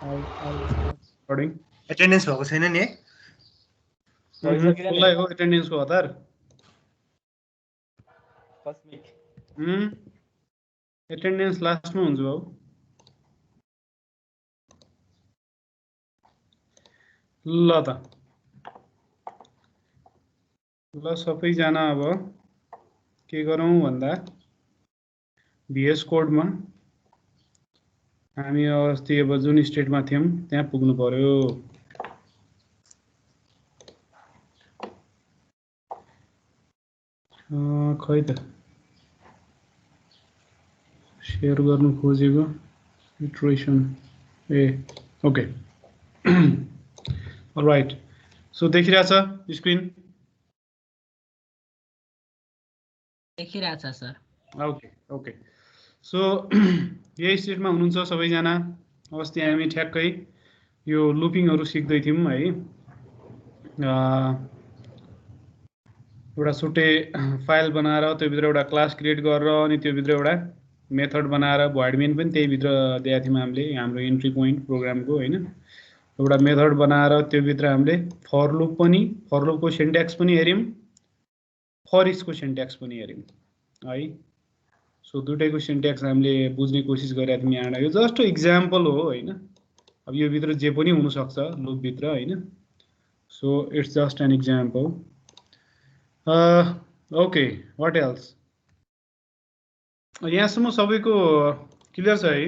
I'll start recording. Attendance भएको छैन नि कसलाई हो एटेन्डेन्सको हतार? एटेन्डेन्स लास्टमा हुन्छ बाबु। ल त ल सबैजना अब के गरौँ भन्दा VS कोडमा हामी अस्ति अब जुन स्टेटमा थियौँ त्यहाँ पुग्नु पर्यो। खै त शेयर गर्नु खोजेको इटरेसन ओके राइट। सो देखिरहेछ स्क्रिन? देखिरहेछ सर। Okay okay. सो यही स्टेटमा हुनुहुन्छ सबैजना। अस्ति हामी ठ्याक्कै यो लुपिङहरू सिक्दै थियौँ है। एउटा छुट्टै फाइल बनाएर त्योभित्र एउटा क्लास क्रिएट गरेर अनि त्योभित्र एउटा मेथड बनाएर भोइड मेन पनि त्यहीभित्र दिएको थियौँ हामीले हाम्रो इन्ट्री पोइन्ट प्रोग्रामको होइन। एउटा मेथड बनाएर त्योभित्र हामीले फर लुप पनि फर लुपको सिन्ट्याक्स पनि हेऱ्यौँ, फर इचको सिन्ट्याक्स पनि हेऱ्यौँ है। सो दुटैको सिन्ट्याक्स हामीले बुझ्ने कोसिस गरेका थियौँ यहाँ। यो जस्ट इक्जाम्पल हो होइन। अब यो भित्र जे पनि हुनसक्छ लुपभित्र होइन। So it's just an example. Okay what else? यहाँसम्म सबैको क्लियर छ है?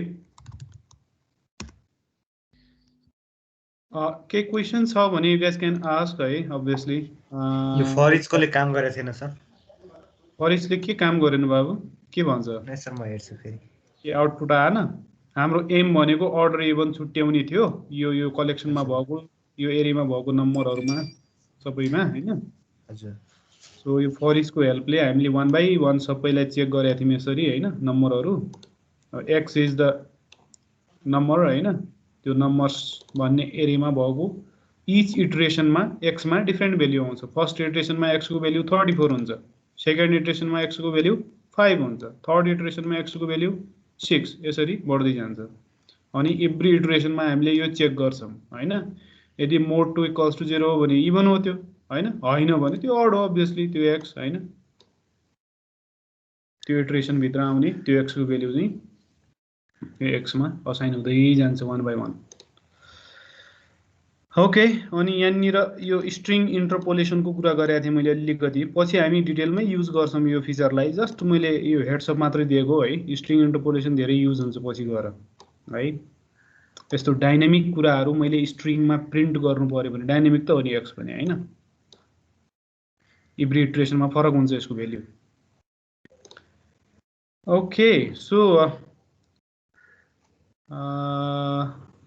के क्वेसन छ भने यु गाइस क्यान आस्क है अभियसली। यो फर इचकोले काम गरेको थिएन सर। फर इचले के काम गरेन बाबु? के भन्छ? नै सर म हेर्छु फेरि। के आउटपुट आएन? हाम्रो एम भनेको अर्डर इभन छुट्याउने थियो यो कलेक्सनमा भएको यो एरियामा भएको नम्बरहरूमा सबैमा होइन। हजुर। सो यो फर इचको हेल्पले हामीले 1 by 1 सबैलाई चेक गरेका थियौँ यसरी होइन नम्बरहरू। एक्स इज द नम्बर होइन। त्यो नम्बर्स भन्ने एरियामा भएको इच इटरेसनमा एक्समा डिफ्रेन्ट भेल्यु आउँछ। फर्स्ट इटरेसनमा एक्सको भेल्यु 34 हुन्छ, सेकेन्ड इटरेसनमा एक्सको भेल्यु 5 हुन्छ, थर्ड इटरेसनमा एक्सको भेल्यु 6 यसरी बढ्दै जान्छ। अनि एभ्री इटरेसनमा हामीले यो चेक गर्छौँ होइन। यदि मोड 2 इक्वल्स टु 0 हो भने इभन हो त्यो होइन, होइन भने त्यो अड हो अभियसली त्यो एक्स होइन। त्यो इटरेसनभित्र आउने त्यो एक्सको भेल्यु चाहिँ यो एक्समा असाइन हुँदै जान्छ 1 by 1। ओके। अनि यहाँनिर यो स्ट्रिङ इन्टरपोलेसनको कुरा गरेको थिएँ मैले अलिकति। पछि हामी डिटेलमै युज गर्छौँ यो फिचरलाई। जस्ट मैले यो हेडसअप मात्रै दिएको है। स्ट्रिङ इन्टरपोलेसन धेरै युज हुन्छ पछि गएर है। यस्तो डाइनामिक कुराहरू मैले स्ट्रिङमा प्रिन्ट गर्नु पर्यो भने डाइनामिक त हो नि एक्स भने होइन। एभ्री इटरेसनमा फरक हुन्छ यसको भेल्यु। ओके। सो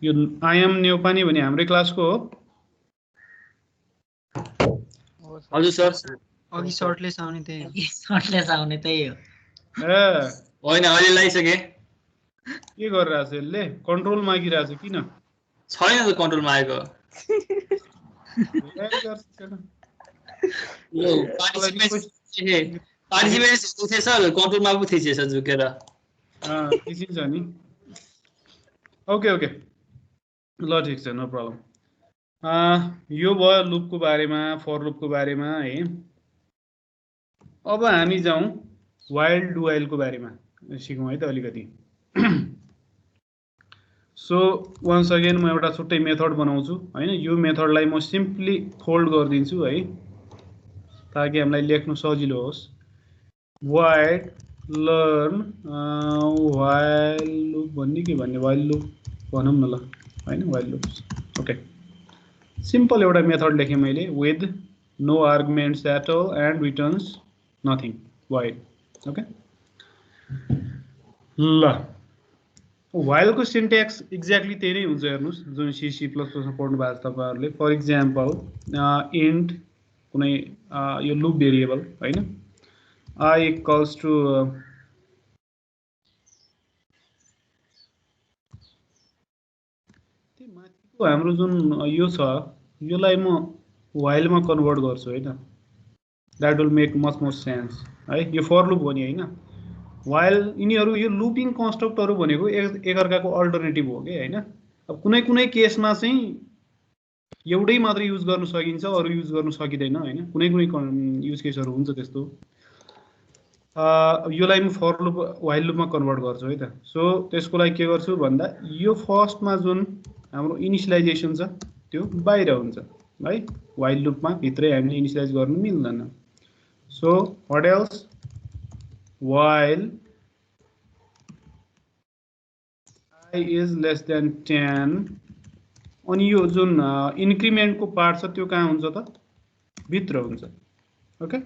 यो आइएम नेउपाने भने हाम्रै क्लासको हो। हजुर सर। अघि सर्टलेस आउने त्यही हो। सर्टलेस आउने त्यही हो। होइन अहिले लगाइसके। के गरिरहेछ यसले? कन्ट्रोल मागिरहेछ किन? छैन त कन्ट्रोलमा आएको। पार्टिसिपेन्ट थिए सर कन्ट्रोलमा पो थिए सर झुकेर। त्यसै छ नि। ओके ओके ल ठिक छ नो प्रब्लम। यो भयो लुपको बारेमा फर लुपको बारेमा है। अब हामी जाउँ वाइल डु वाइलको बारेमा सिकौँ है त अलिकति। सो वन्स अगेन म एउटा छुट्टै मेथड बनाउँछु होइन। यो मेथडलाई म सिम्पली फोल्ड गरिदिन्छु है ताकि हामीलाई लेख्नु सजिलो होस्। वाइड लर्न वाइल लुप भन्ने के भन्ने वाइल लुप भनौँ न ल होइन वाइल लुप। ओके सिम्पल एउटा मेथड लेखेँ मैले with no arguments at all and returns nothing while. Okay ल वाइलको सिन्ट्याक्स एक्ज्याक्टली त्यही नै हुन्छ हेर्नुहोस् जुन C++ मा पढ्नु भएको छ तपाईँहरूले। फर इक्जाम्पल इन्ट कुनै यो लुप भेरिएबल होइन I इक्वल्स टु माथिको हाम्रो जुन यो छ योलाई म वाइलमा कन्भर्ट गर्छु होइन। That will make much more sense है। यो फर लुप हो नि होइन। वाइल यिनीहरू यो लुपिङ कन्स्ट्रक्टहरू भनेको एकअर्काको अल्टरनेटिभ हो कि होइन। अब कुनै कुनै केसमा चाहिँ एउटै मात्र युज गर्न सकिन्छ, अरु युज गर्न सकिदैन हैन। कुनै कुनै युज केसहरु हुन्छ त्यस्तो। योलाई म फर लुप व्हाइल लुपमा कन्भर्ट गर्छु है त। सो त्यसको लागि के गर्छु भन्दा यो फर्स्टमा जुन हाम्रो इनिशियलाइजेसन छ त्यो बाहिर हुन्छ है। व्हाइल लुपमा भित्रै हामीले इनिशियलाइज गर्नु मिल्दैन। So what else, while I is less than 10 अनि यो जुन इन्क्रिमेन्टको पार्ट छ त्यो कहाँ हुन्छ त? भित्र हुन्छ। ओके,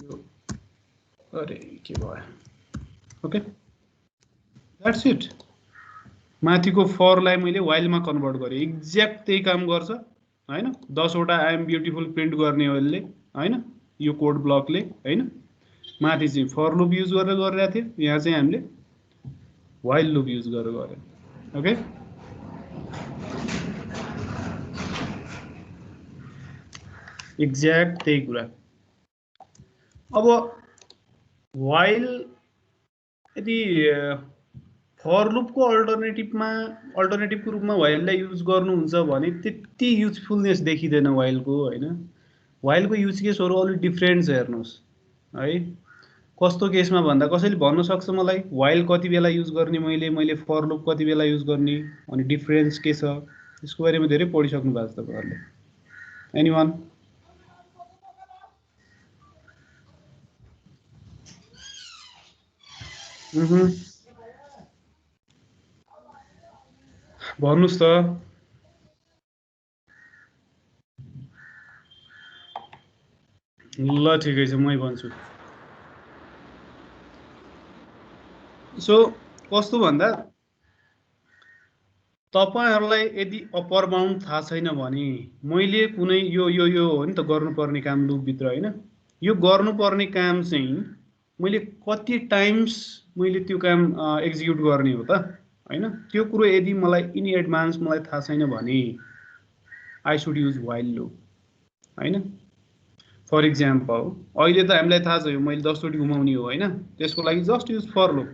यो अरे के भयो? Okay, that's it. माथिको फरलाई मैले व्हाइलमा कन्भर्ट गरेँ, एक्ज्याक्ट त्यही काम गर्छ हैन। 10 वटा आई एम ब्युटिफुल प्रिन्ट गर्ने हो यसले हैन, यो कोड ब्लकले हैन। माथि चाहिँ फर लुप युज गरेर गरिरहेको थियो, यहाँ चाहिँ हामीले व्हाइल लुप युज गरेर गर्यो। ओके, एक्ज्याक्ट त्यही कुरा। अब व्हाइल यदि फर लुपको अल्टरनेटिभको रूपमा व्हाइललाई युज गर्नुहुन्छ भने त्यति युजफुलनेस देखिँदैन व्हाइलको हैन। व्हाइलको युज केसहरु अलि डिफरेन्ट छ हेर्नुहोस् है। कस्तो केसमा भन्दा कसैले भन्न सक्छ मलाई व्हाइल कति बेला युज गर्ने, मैले फर लुप कति बेला युज गर्ने, अनि डिफरेन्स के छ, यसको बारेमा धेरै पढिसक्नु भएको छ तपाईहरुले। एनीवन? भन्नुस् त। ल ठिकै छ, मै भन्छु। सो कस्तो भन्दा तपाईहरुलाई यदि अप्पर बाउन्ड थाहा छैन भने मैले कुनै यो हो नि त गर्नुपर्ने काम लुप भित्र हैन। यो गर्नुपर्ने काम चाहिँ मैले कति टाइम्स मैले त्यो काम एक्जिक्युट गर्ने हो त हैन। त्यो कुरो यदि मलाई इन एडभान्स मलाई थाहा छैन भने I should use while loop हैन। फर इक्जाम्पल अहिले त हामीलाई थाहा छ यो मैले 10 चोटी घुमाउने हो हैन, त्यसको लागि जस्ट युज फर लुप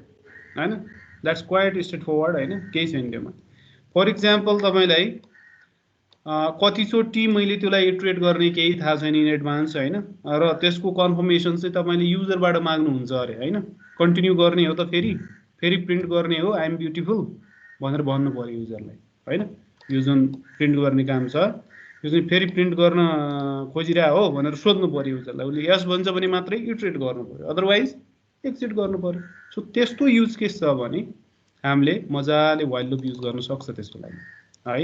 हैन। द्याट्स क्वाइट स्ट्रेट फरवर्ड हैन, केही छैन त्यसमा। फर इक्जाम्पल तपाईलाई कतिचोटि मैले त्यसलाई इटरेट गर्ने केही थाहा छैन इन एडभान्स हैन, र त्यसको कन्फर्मेसन चाहिँ तपाईले युजरबाट माग्नुहुन्छ अरे हैन। कन्टिन्यू गर्ने हो त फेरि प्रिन्ट गर्ने हो आई एम ब्युटिफुल भनेर भन्नु पर्यो युजरलाई हैन। यो जुन प्रिन्ट गर्ने काम छ यो चाहिँ फेरि प्रिन्ट गर्न खोजिरा हो भनेर सोध्नु पर्यो युजरलाई। उसले यस भन्छ भने मात्रै इटरेट गर्नु पर्यो, अदरवाइज एक्जिट गर्नु पर्यो। सो त्यस्तो युज केस छ भने हामीले मजाले व्हाइल लुप युज गर्न सक्छ त्यसको लागि है।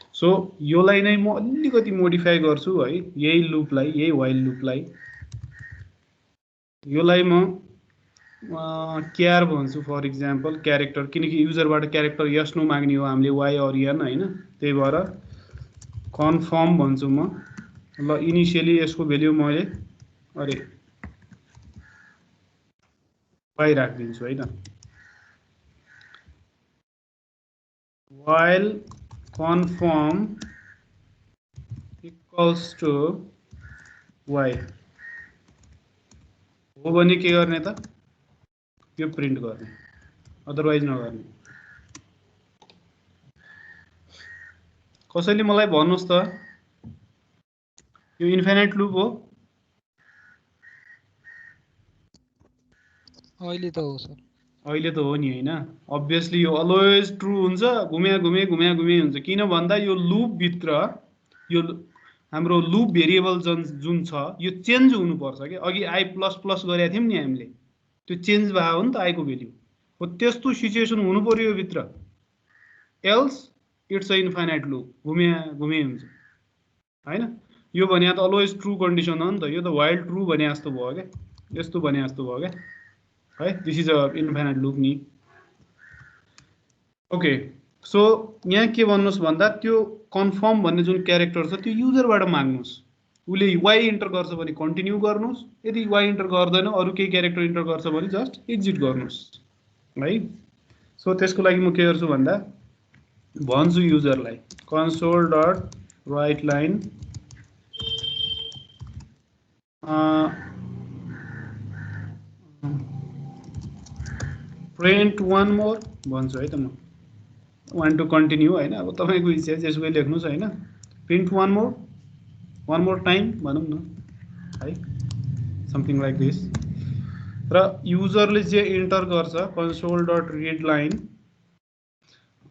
सो योलाई नै म अलिकति मोडिफाई गर्छु है, यही लुपलाई, यही व्हाइल लुपलाई योलाई म क्यार भन्छु फर इक्जाम्पल, क्यारेक्टर, किनकि युजरबाट क्यारेक्टर यस नो माग्ने हो हामीले वाइ अर एन हैन। त्यही भएर कन्फर्म भन्छु म। ल इनिशियली यसको भ्यालु मैले अरे वाइ राखिदिन्छु है त। While confirm equals to Y हो भने के गर्ने त? यो प्रिन्ट गर्ने, अदरवाइज नगर्ने। कसैले मलाई भन्नुस् त यो इन्फिनाइट लुप हो? अहिले त हो सर। अहिले त हो नि हैन। अब्भियसली यो अलवेज ट्रु हुन्छ, घुम्या घुमे हुन्छ। किन भन्दा यो लुप भित्र यो हाम्रो लुप भेरिएबल जुन छ यो चेन्ज हुनुपर्छ के। अघि आई प्लस प्लस गरेका थियौं नि हामीले, त्यो चेन्ज भयो हो नि त आई को भ्यालु हो। त्यस्तो सिचुएसन हुनु पर्यो यो भित्र, else it's a infinite loop, घुमे हुन्छ हैन। यो भने त अलवेज ट्रु कन्डिसन हो नि त। यो त व्हाइल ट्रु भने जस्तो भयो क्या, यस्तो भने जस्तो भयो क्या है। This is a infinite loop नि। ओके, सो यहाँ के भन्नुस् भन्दा त्यो कन्फर्म भन्ने जुन क्यारेक्टर छ त्यो युजरबाट माग्नुस्। उसले वाइ इन्टर गर्छ भने कन्टिन्यू गर्नुस्, यदि वाइ इन्टर गर्दैन अरु केही क्यारेक्टर इन्टर गर्छ भने जस्ट एक्जिट गर्नुस् है। सो त्यसको लागि म के गर्छु भन्दा भन्छु युजरलाई console dot right line print one more भन्छु है त म। वान टु कन्टिन्यू होइन, अब तपाईँको इच्छा जेसुकै लेख्नुहोस् होइन। प्रिन्ट वान मोर टाइम भनौँ न है, समथिङ लाइक दिस। र युजरले चाहिँ इन्टर गर्छ कन्सोल डट रिड लाइन।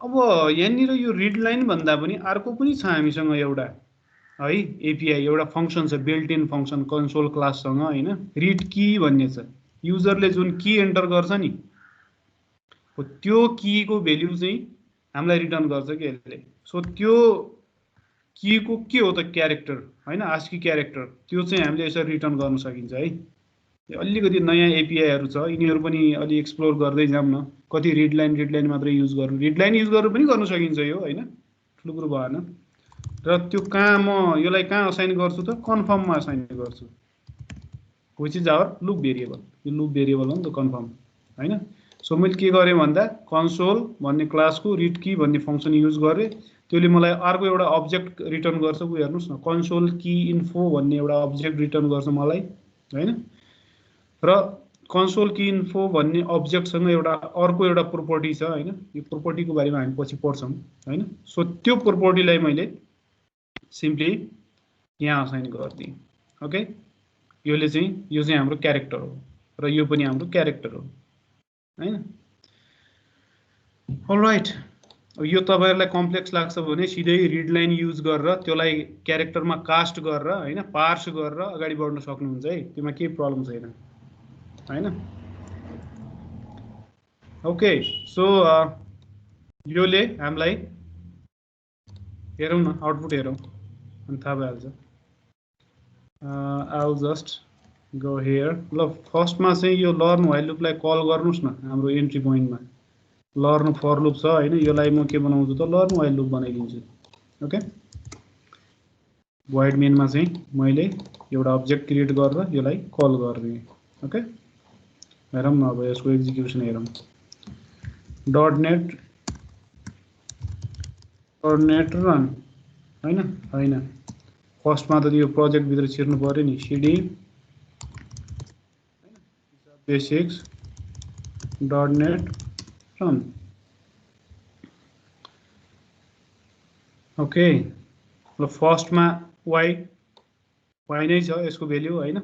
अब यहाँनिर यो रिड लाइन भन्दा पनि अर्को पनि छ हामीसँग एउटा है, एपिआई एउटा फङ्सन छ, बिल्ट इन फङ्सन कन्सोल क्लाससँग होइन, रिड की भन्ने छ। युजरले जुन की एन्टर गर्छ नि त्यो कीको भेल्यु चाहिँ हामीलाई रिटर्न गर्छ कि यसले। सो त्यो कीको के हो त क्यारेक्टर होइन, आस्की क्यारेक्टर, त्यो चाहिँ हामीले यसरी रिटर्न गर्न सकिन्छ है। अलिकति नयाँ एपिआईहरू छ, यिनीहरू पनि अलि एक्सप्लोर गर्दै जाऊँ न। कति रिड लाइन मात्रै युज गर्नु, रिड लाइन युज गर्नु पनि गर्न सकिन्छ यो होइन, ठुलो कुरो भएन। र त्यो कहाँ म यसलाई कहाँ असाइन गर्छु त, कन्फर्ममा असाइन गर्छु, which is our loop variable. यो लुप भेरिएबल हो नि त कन्फर्म होइन। सो मैले के गरेँ भन्दा कन्सोल भन्ने क्लासको रिड की भन्ने फङ्सन युज गरेँ, त्यसले मलाई अर्को एउटा अब्जेक्ट रिटर्न गर्छ। उ हेर्नुहोस् न, कन्सोल की इन्फो भन्ने एउटा अब्जेक्ट रिटर्न गर्छ मलाई होइन। र कन्सोल की इन्फो भन्ने अब्जेक्टसँग एउटा अर्को एउटा प्रोपर्टी छ होइन, यो प्रोपर्टीको बारेमा हामी पछि पढ्छौँ होइन। सो त्यो प्रोपर्टीलाई मैले सिम्पली यहाँ असाइन गरिदिएँ। ओके, यो चाहिँ हाम्रो क्यारेक्टर हो र यो पनि हाम्रो क्यारेक्टर हो होइन। अलराइट, यो तपाईँहरूलाई कम्प्लेक्स लाग्छ भने सिधै रिड लाइन युज गरेर त्यसलाई क्यारेक्टरमा कास्ट गरेर होइन, पार्स गरेर अगाडि बढ्न सक्नुहुन्छ है, त्यसमा केही प्रब्लम छैन होइन। ओके, सो योले हामीलाई हेरौँ न, आउटपुट हेरौँ अनि थाहा भइहाल्छ। I will just go here. ल फर्स्टमा चाहिँ यो लर्न व्हाइल लुपलाई कल गर्नुहोस् न, हाम्रो एन्ट्री पोइन्टमा लर्न फर लुप छ होइन, यसलाई म के बनाउँछु त लर्न व्हाइल लुप बनाइदिन्छु। ओके, void मेनमा चाहिँ मैले एउटा अब्जेक्ट क्रिएट गरेर यसलाई कल गरिदिएँ। ओके, हेरौँ न अब यसको एक्जिक्युसन हेरौँ। डट नेट रन होइन, फर्स्टमा त यो प्रोजेक्टभित्र छिर्नु पऱ्यो नि, CD basics dot net run. Okay, ल फर्स्टमा वाइ नै छ यसको भेल्यु होइन।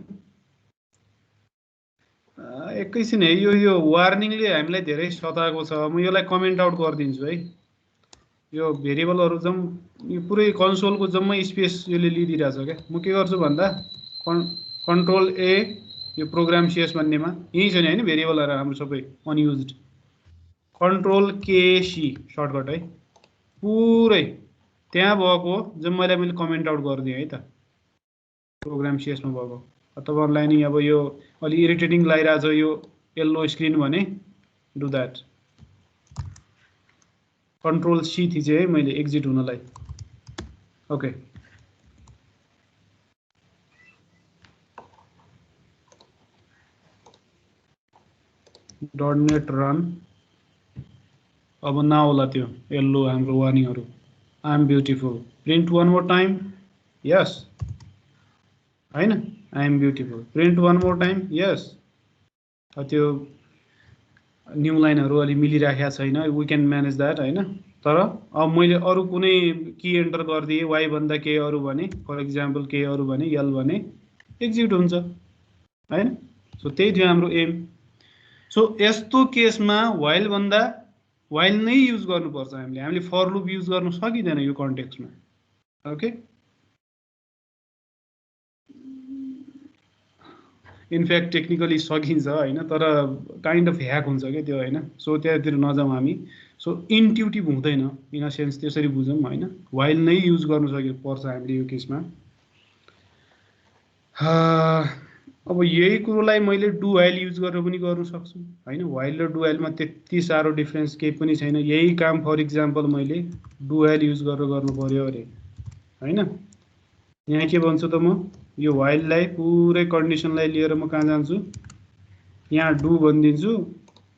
एकैछिन है, यो वार्निङले हामीलाई धेरै सताएको छ। म यसलाई कमेन्ट आउट गरिदिन्छु है। यो भेरिएबलहरू यो पुरै कन्सोलको जम्मै स्पेस यसले लिइदिरहेछ क्या। म के गर्छु भन्दा कन्ट्रोल ए, यो प्रोग्राम सिएस भन्नेमा यहीँ छ नि होइन, भेरिएबलहरू हाम्रो सबै अनयुज्ड, कन्ट्रोल के सी सर्टकट है, पुरै त्यहाँ भएको जम्मैलाई मैले कमेन्ट आउट गरिदिएँ है त, प्रोग्राम सिएसमा भएको। तपाईँहरूलाई नि अब यो अलि इरिटेटिङ लागिरहेछ यो येल्लो स्क्रिन भने, डु द्याट, कन्ट्रोल सी थिचेँ है मैले एक्जिट हुनलाई। Okay, dot net run. अब नआउला त्यो येल्लो हाम्रो वार्निङहरू। I am beautiful, print one more time, yes होइन, I am beautiful, print one more time, yes. त्यो न्यू लाइनहरू अलि मिलिराखेको छैन, वी क्यान म्यानेज द्याट होइन। तर अब मैले अरू कुनै की एन्टर गरिदिएँ, वाइ भन्दा केही अरू भने, फर इक्जाम्पल केही अरू भने, यल भने एक्जिट हुन्छ होइन। सो त्यही थियो हाम्रो एम। सो यस्तो केसमा वाइल भन्दा वाइल नै युज गर्नुपर्छ हामीले फर लुप युज गर्न सकिँदैन यो कन्टेक्स्टमा। ओके, इनफ्याक्ट टेक्निकली सकिन्छ होइन, तर काइन्ड अफ ह्याक हुन्छ क्या त्यो होइन। सो त्यहाँतिर नजाउँ हामी। सो इन्ट्युटिभ हुँदैन इन अ सेन्स, त्यसरी बुझौँ होइन, वाइल नै युज गर्नु पर्छ हामीले यो केसमा। अब यही कुरोलाई मैले डु वाइल युज गरेर पनि गर्न सक्छु होइन। वाइल र डु वाइलमा त्यति साह्रो डिफ्रेन्स केही पनि छैन। यही काम फर इक्जाम्पल मैले डु वाइल युज गरेर गर्नु पर्यो अरे होइन। यहाँ के भन्छु त म, यो वाइललाई पुरै कन्डिसनलाई लिएर म कहाँ जान्छु, यहाँ डु भनिदिन्छु,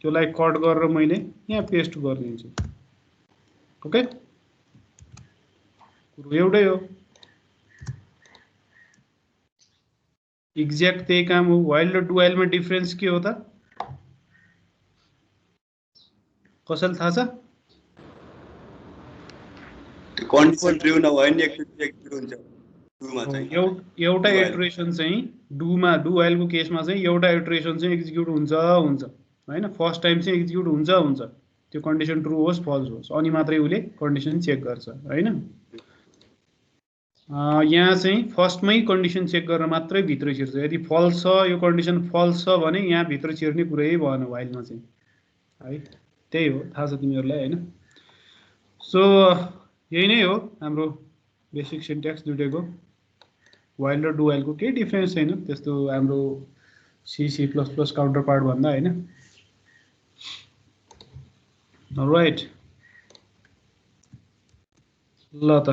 त्यसलाई कट गरेर मैले यहाँ पेस्ट गरिदिन्छु। ओके, कुरो एउटै हो, एक्ज्याक्ट त्यही काम हो। वाइल र डु वाइलमा डिफ्रेन्स के हो त, कसैलाई थाहा छ? कन्डिसन ट्रु नभए नि एकचोटि एक्जिक्युट हुन्छ डुमा चाहिँ एउटा इटरेसन चाहिँ डुमा डु वाइलको केसमा चाहिँ एउटा इटरेसन चाहिँ एक्जिक्युट हुन्छ हैन फर्स्ट टाइम चाहिँ एक्जिक्युट हुन्छ त्यो कन्डिसन ट्रु होस् फल्स होस् अनि मात्रै उले कन्डिसन चेक गर्छ हैन यहाँ चाहिँ फर्स्टमै कन्डिसन चेक गरेर मात्रै भित्र छिर्छ यदि फल्स छ यो कन्डिसन फल्स छ भने यहाँ भित्र छिर्ने कुरै भएन वाइलमा चाहिँ है त्यही हो थाहा छ तिमीहरूलाई हैन सो यही नै हो हाम्रो बेसिक सिन्ट्याक्स दुईटैको वाइल र डु वाइलको केही डिफरेन्स छैन त्यस्तो हाम्रो C++ काउन्टर पार्ट भन्दा हैन राइट ल त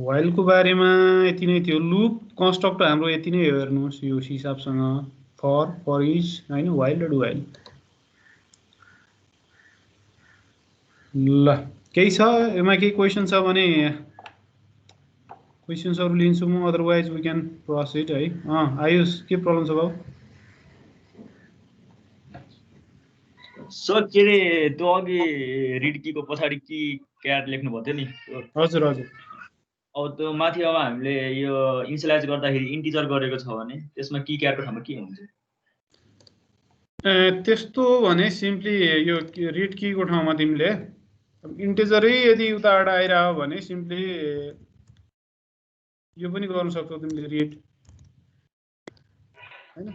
वाइलको बारेमा यति नै थियो लुप कन्स्ट्रक्टर हाम्रो यति नै हेर्नुहोस् यो हिसाबसँग फर इच हैन वाइल र डु वाइल ल केही छ यसमा केही क्वेसन छ भने क्वेसन्सहरु लिन्छु म अदरवाइज वी क्यान प्रोसिड है आयुष के प्रब्लम छ बाबु सर के रे त्यो अघि रिड कीको पछाडी की क्याट लेख्नु भयो नि हजुर अब त्यो माथि अब हामीले यो इनिशियलाइज गर्दाखेरि इन्टिजर गरेको छ भने त्यसमा की क्याटको ठाउँमा के हुन्छ त्यस्तो भने सिम्पली यो रिड कीको ठाउँमा तिमीले इन्टिजरै यदि उताबाट आइरह्यो भने सिम्पली यो पनि गर्न सक्छौ तिमीले रिड हैन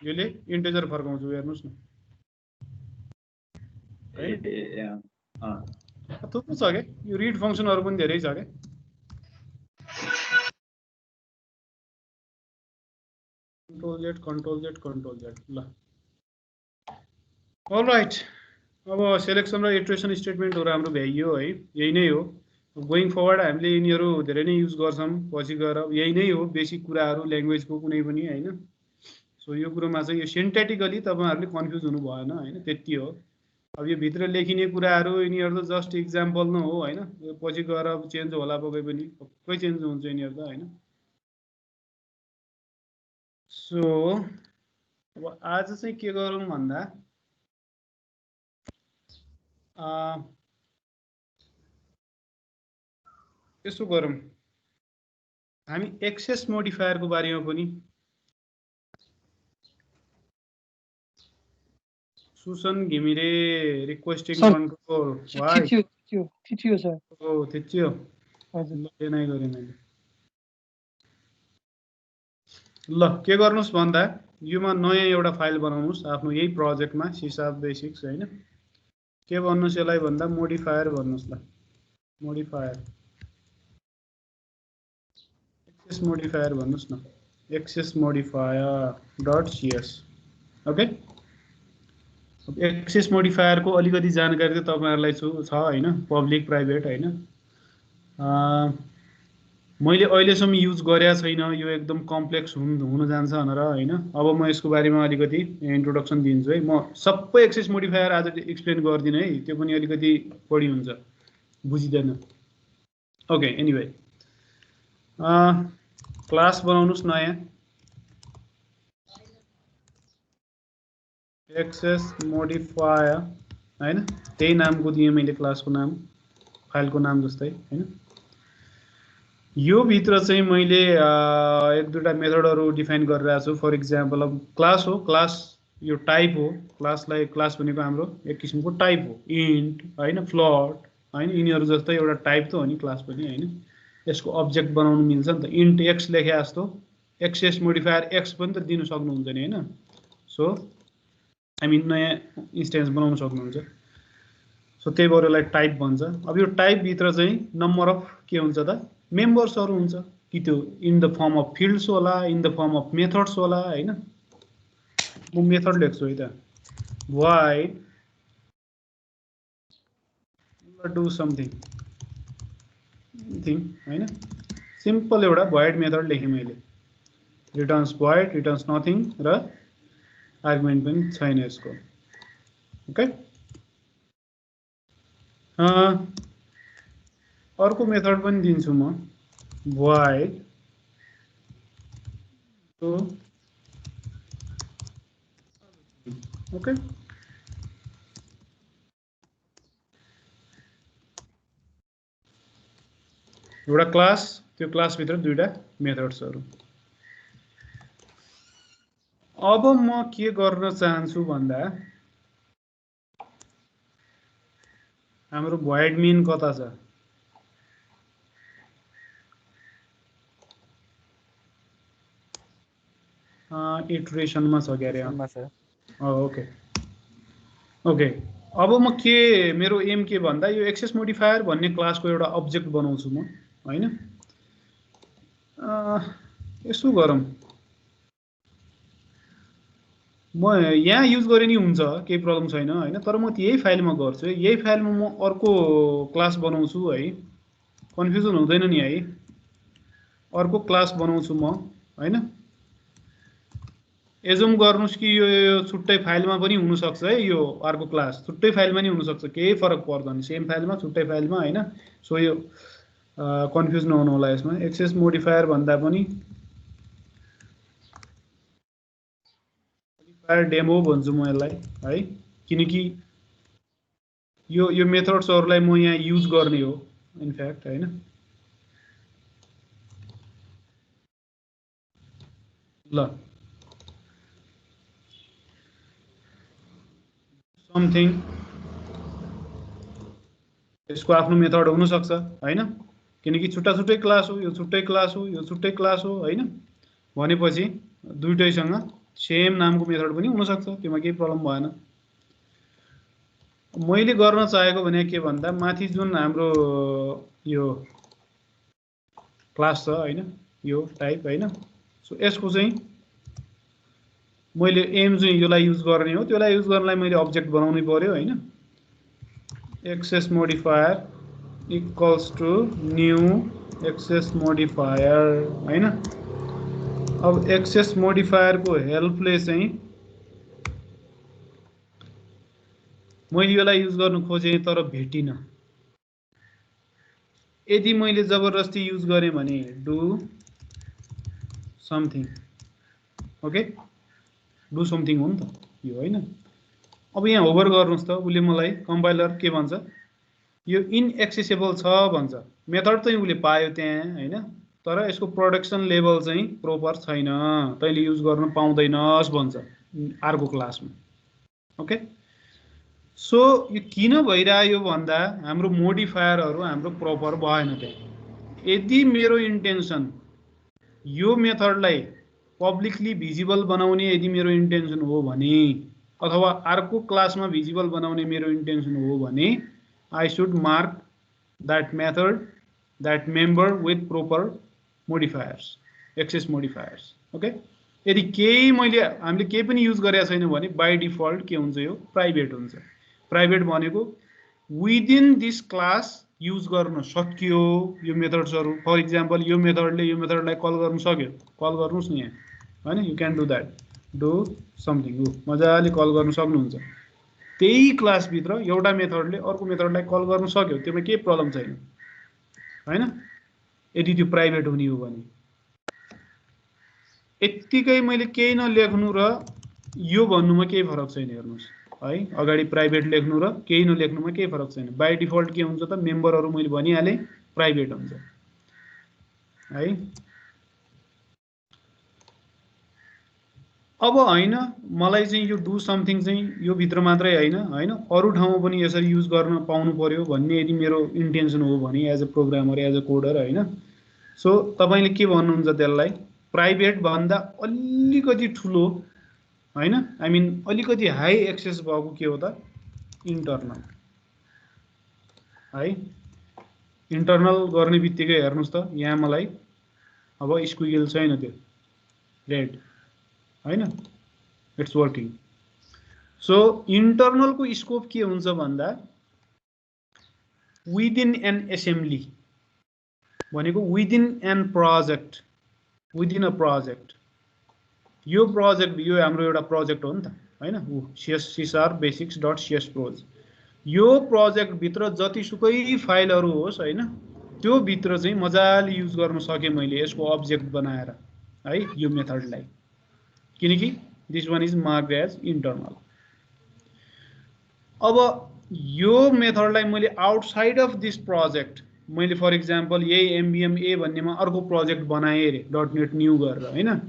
यसले इन्टिजर फर्काउँछ हेर्नुस् न थुप्रो छ के यो रिड फंक्सनहरु पनि धेरै छ के control z ल अलराइट अब सेलेक्सन र इटरेसन स्टेटमेन्टहरु हाम्रो भ्याइयो है यही नै हो गोइङ फरवर्ड हामीले यिनीहरु धेरै नै युज गर्छौं पछि गएर यही नै हो बेसिक कुराहरु ल्याङ्ग्वेजको कुनै पनि हैन सो यो कुरोमा चाहिँ यो सिन्ट्याटिकली तपाईहरुले कन्फ्युज हुनु भएन हैन त्यति हो अब यो भित्र लेखिने कुराहरु यिनीहरु त जस्ट एक्जाम्पल न हो हैन यो पछि गएर चेन्ज होला पक्कै पनि पक्कै चेन्ज हुन्छ यिनीहरु त हैन सो अब आज चाहिँ के गरौँ भन्दा यसो गरौँ हामी एक्सेस मोडिफायरको बारेमा पनि Susan Ghimire requesting control why थियो सर ओ थियो हजुर नै गरे मैले ल के गर्नुस् भन्दा योमा नयाँ एउटा फाइल बनाउनुस् आफ्नो यही प्रोजेक्टमा C# बेसिक्स हैन के भन्नुस् यसलाई भन्दा मोडिफायर भन्नुस् ल मोडिफायर एक्सेस मोडिफायर भन्नुस् न एक्सेस मोडिफायर.cs ओके एक्सेस मोडिफायर को अलिकति जानकारी चाहिँ तपाईहरुलाई छ हैन पब्लिक प्राइभेट हैन मैले अहिलेसम्म युज गरेया छैन यो एकदम कम्प्लेक्स हुन जान्छ भनेर हैन अब म यसको बारेमा अलिकति इन्ट्रोडक्सन दिन्छु है म सबै एक्सेस मोडिफायर आज एक्सप्लेन गर्दिन है त्यो पनि अलिकति बढी हुन्छ बुझिदैन ओके एनीवे क्लास बनाउनुस् नयाँ एक्सेस मोडिफायर हैन त्यही नामको दिए मैले क्लासको नाम फाइलको नाम जस्तै हैन यो भित्र चाहिँ मैले एक दुईटा मेथडहरु डिफाइन गरिरहेको छु फर एक्जाम्पल अब क्लास हो क्लास यो टाइप हो क्लासलाई क्लास भनेको हाम्रो एक किसिमको टाइप हो इन्ट हैन फ्लोट हैन यिनीहरु जस्तै एउटा टाइप त हो नि क्लास पनि हैन यसको अब्जेक्ट बनाउन मिल्छ नि त इन्ट x लेखे जस्तो एक्सेस मोडिफायर x पनि त दिन सक्नुहुन्छ नि हैन सो हामी नयाँ इन्स्टेन्स बनाउन सक्नुहुन्छ सो त्यही भएर यसलाई टाइप भन्छ अब यो टाइप भित्र चाहिँ नम्बर अफ के हुन्छ त मेम्बर्सहरु हुन्छ कि त्यो in the form of fields होला in the form of methods होला हैन म मेथड लेख्छु है त void do something हैन सिम्पल एउटा void मेथड लेखे मैले रिटर्न्स void रिटर्न्स नथिङ र आर्गुमेन्ट पनि छैन यसको ओके अर्को मेथड पनि दिन्छु म void to ओके एउटा क्लास, त्यो क्लासभित्र दुईटा मेथड्सहरू। अब म के गर्न चाहन्छु भन्दा हाम्रो void main कता छ? इटरेसनमा छ के अरे? Okay okay. अब म के मेरो एम के भन्दा यो एक्सेस मोडिफायर भन्ने क्लासको एउटा अब्जेक्ट बनाउँछु म, हैन? यसो गरौँ, म यहाँ युज गरे नि हुन्छ, केही प्रब्लम छैन हैन, तर म यही फाइलमा गर्छु है। यही फाइलमा म अर्को क्लास बनाउँछु है, कन्फ्युजन हुँदैन नि है। अर्को क्लास बनाउँछु म हैन। एजुम गर्नुस् कि यो छुट्टै फाइलमा पनि हुन सक्छ है, यो अर्को क्लास छुट्टै फाइलमा नि हुन सक्छ, केही फरक पर्दैन, सेम फाइलमा छुट्टै फाइलमा हैन। सो यो कन्फ्युज नहुनु होला यसमा। एक्सेस मोडिफायर भन्दा पनि मोडिफायर डेमो भन्छु म यसलाई है, किनकि यो मेथड्सहरुलाई म यहाँ युज गर्ने हो इनफ्याक्ट हैन। ल समथिङ, यसको आफ्नो मेथड हुन सक्छ हैन, किनकि छुट्टा छुट्टै क्लास हो, यो छुट्टै क्लास हो, यो छुट्टै क्लास हो हैन। भनेपछि दुईटैसँग सेम नामको मेथड पनि हुन सक्छ, त्यसमा केही प्रब्लम भएन। मैले गर्न चाहेको भने के भन्दा माथि जुन हाम्रो यो क्लास छ हैन, यो टाइप हैन, सो यसको चाहिँ मैले एम चाहिँ यसलाई युज गर्ने हो, त्यसलाई युज गर्नलाई मैले अब्जेक्ट बनाउनै पर्यो हैन। Access modifier equals to new access modifier हैन। अब एक्सेस मोडिफायर को हेल्पले चाहिँ मैले यसलाई युज गर्न खोजेँ तर भेटिन। यदि मैले जबरजस्ती युज गरेँ भने do something, okay, do something हो नि त यो हैन। अब यहाँ होभर गर्नुस् त, उले मलाई कम्पाइलर के भन्छ, यो इनएक्सेसिबल छ भन्छ। मेथड चाहिँ उले पायो त्यहाँ हैन, तर यसको प्रोडक्सन लेभल चाहिँ प्रोपर छैन, तैले युज गर्न पाउँदैनस् भन्छ अर्को क्लासमा, ओके। सो यो किन भइरायो भन्दा हाम्रो मोडिफायरहरु हाम्रो प्रोपर भएन त्यहाँ। यदि मेरो इन्टेन्सन यो मेथडलाई पब्लिकली भिजिबल बनाउने यदि मेरो इन्टेन्सन हो भने, अथवा अर्को क्लासमा भिजिबल बनाउने मेरो इन्टेन्सन हो भने, I should mark that method that member with proper modifiers, access modifiers, okay. यदि केही मैले हामीले केही पनि युज गरेका छैन भने बाइ डिफल्ट के हुन्छ, यो प्राइभेट हुन्छ। प्राइभेट भनेको विदिन दिस क्लास युज गर्न सकियो यो मेथड्सहरु। फर इक्जाम्पल यो मेथडले यो मेथडलाई कल गर्न सक्यो, कल गर्नुस् न यहाँ हैन, you can do that, do something, मजाले कल गर्न सक्नुहुन्छ। त्यही क्लास भित्र एउटा मेथडले अर्को मेथडलाई कल गर्न सक्यो, त्यसमा केही प्रब्लम छैन हैन, यदि त्यो प्राइभेट हुने हो भने। यतिकै मैले केही नलेख्नु र यो भन्नुमा केही फरक छैन, हेर्नुस् है। अगाडि प्राइभेट लेख्नु र केही नलेख्नुमा केही फरक छैन। बाइ डिफल्ट के हुन्छ त, मेम्बरहरु मैले भनिहालेँ प्राइभेट हुन्छ है। अब हैन, मलाई चाहिँ यो डु समथिङ चाहिँ यो भित्र मात्रै हैन हैन, अरु ठाउँमा पनि यसरी युज गर्न पाउनु पर्यो भन्ने यदि मेरो इन्टेन्सन हो भने as a programmer, as a coder हैन। सो तपाईले के भन्नुहुन्छ त्यसलाई, प्राइभेट भन्दा अलिकति ठुलो हैन, आई मिन अलिकति हाई एक्सेस भएको के हो त, इन्टरनल है। इन्टरनल गर्ने बित्तिकै हेर्नुस् त यहाँ मलाई अब स्क्विगल छैन, त्यो रेड हैन, इट्स वर्किङ। सो इन्टरनल को स्कोप के हुन्छ भन्दा विदिन एन एसेम्बली भनेको within an project, within a project. यो प्रोजेक्ट यो हाम्रो एउटा प्रोजेक्ट हो नि त हैन, C# basics.csproj। यो प्रोजेक्ट भित्र जतिसुकै फाइलहरु होस् हैन, त्यो भित्र चाहिँ मजाले युज गर्न सके मैले यसको अब्जेक्ट बनाएर है यो मेथडलाई, किनकि this one is marked as internal. अब यो मेथडलाई मैले आउटसाइड अफ दिस प्रोजेक्ट मैले फर इक्जाम्पल यही एमबिएमए भन्नेमा अर्को प्रोजेक्ट बनाएँ अरे .NET न्यू गरेर हैन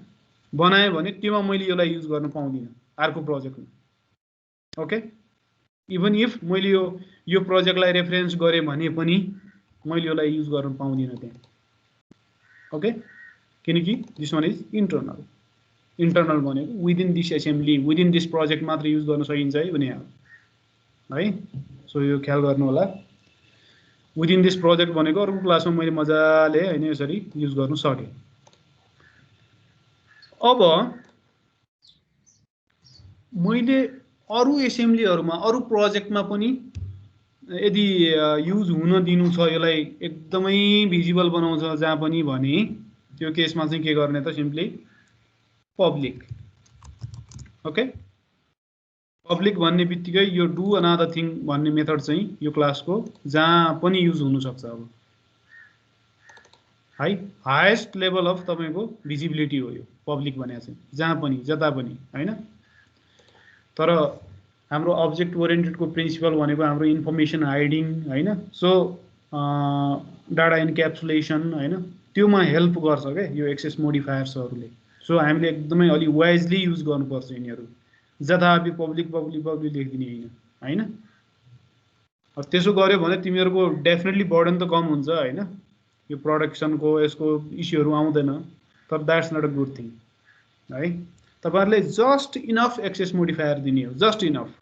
बनाएँ भने त्योमा मैले यसलाई युज गर्न पाउँदिन अर्को प्रोजेक्टमा ओके इभन इफ मैले यो प्रोजेक्टलाई रेफरेन्स गरेँ भने पनि मैले यसलाई युज गर्न पाउँदिन त्यहाँ ओके किनकि दिस वान इज इन्टरनल भनेको within this assembly within this project मात्र युज गर्न सकिन्छ है भने है सो यो ख्याल गर्नु होला विदिन दिस प्रोजेक्ट भनेको अर्को क्लासमा मैले मजाले हैन यसरी युज गर्न सके अब मैले अरु एसेम्बलीहरुमा अरु प्रोजेक्टमा पनि यदि युज हुन दिनु छ यसलाई एकदमै भिजिबल बनाउँछ जहाँ पनि भने त्यो केसमा चाहिँ के गर्ने त सिम्पली पब्लिक ओके पब्लिक भन्ने बित्तिकै यो डु अनदर थिङ भन्ने मेथड चाहिँ यो क्लासको जहाँ पनि युज हुन सक्छ अब हाईएस्ट लेभल अफ तपाईको भिजिबिलिटी हो यो पब्लिक भने चाहिँ जहाँ पनि जता पनि हैन तर हाम्रो अब्जेक्ट ओरिएन्टेड को प्रिन्सिपल भनेको हाम्रो इन्फर्मेसन हाइडिङ हैन सो डाटा इन्क्याप्सुलेसन हैन त्योमा हेल्प गर्छ के यो एक्सेस मोडिफायर्सहरुले सो हामीले एकदमै अलि वाइजली युज गर्नुपर्छ यिनीहरु जताबी पब्लिक लेखिदिने हैन अब त्यसो गर्यो भने तिमीहरुको डेफिनेटली बर्डन त कम हुन्छ हैन यो प्रोडक्सनको यसको इश्युहरु आउँदैन तर that's not a good thing है तपाईहरुले जस्ट इनफ एक्सेस मोडिफायर दिने हो जस्ट इनफ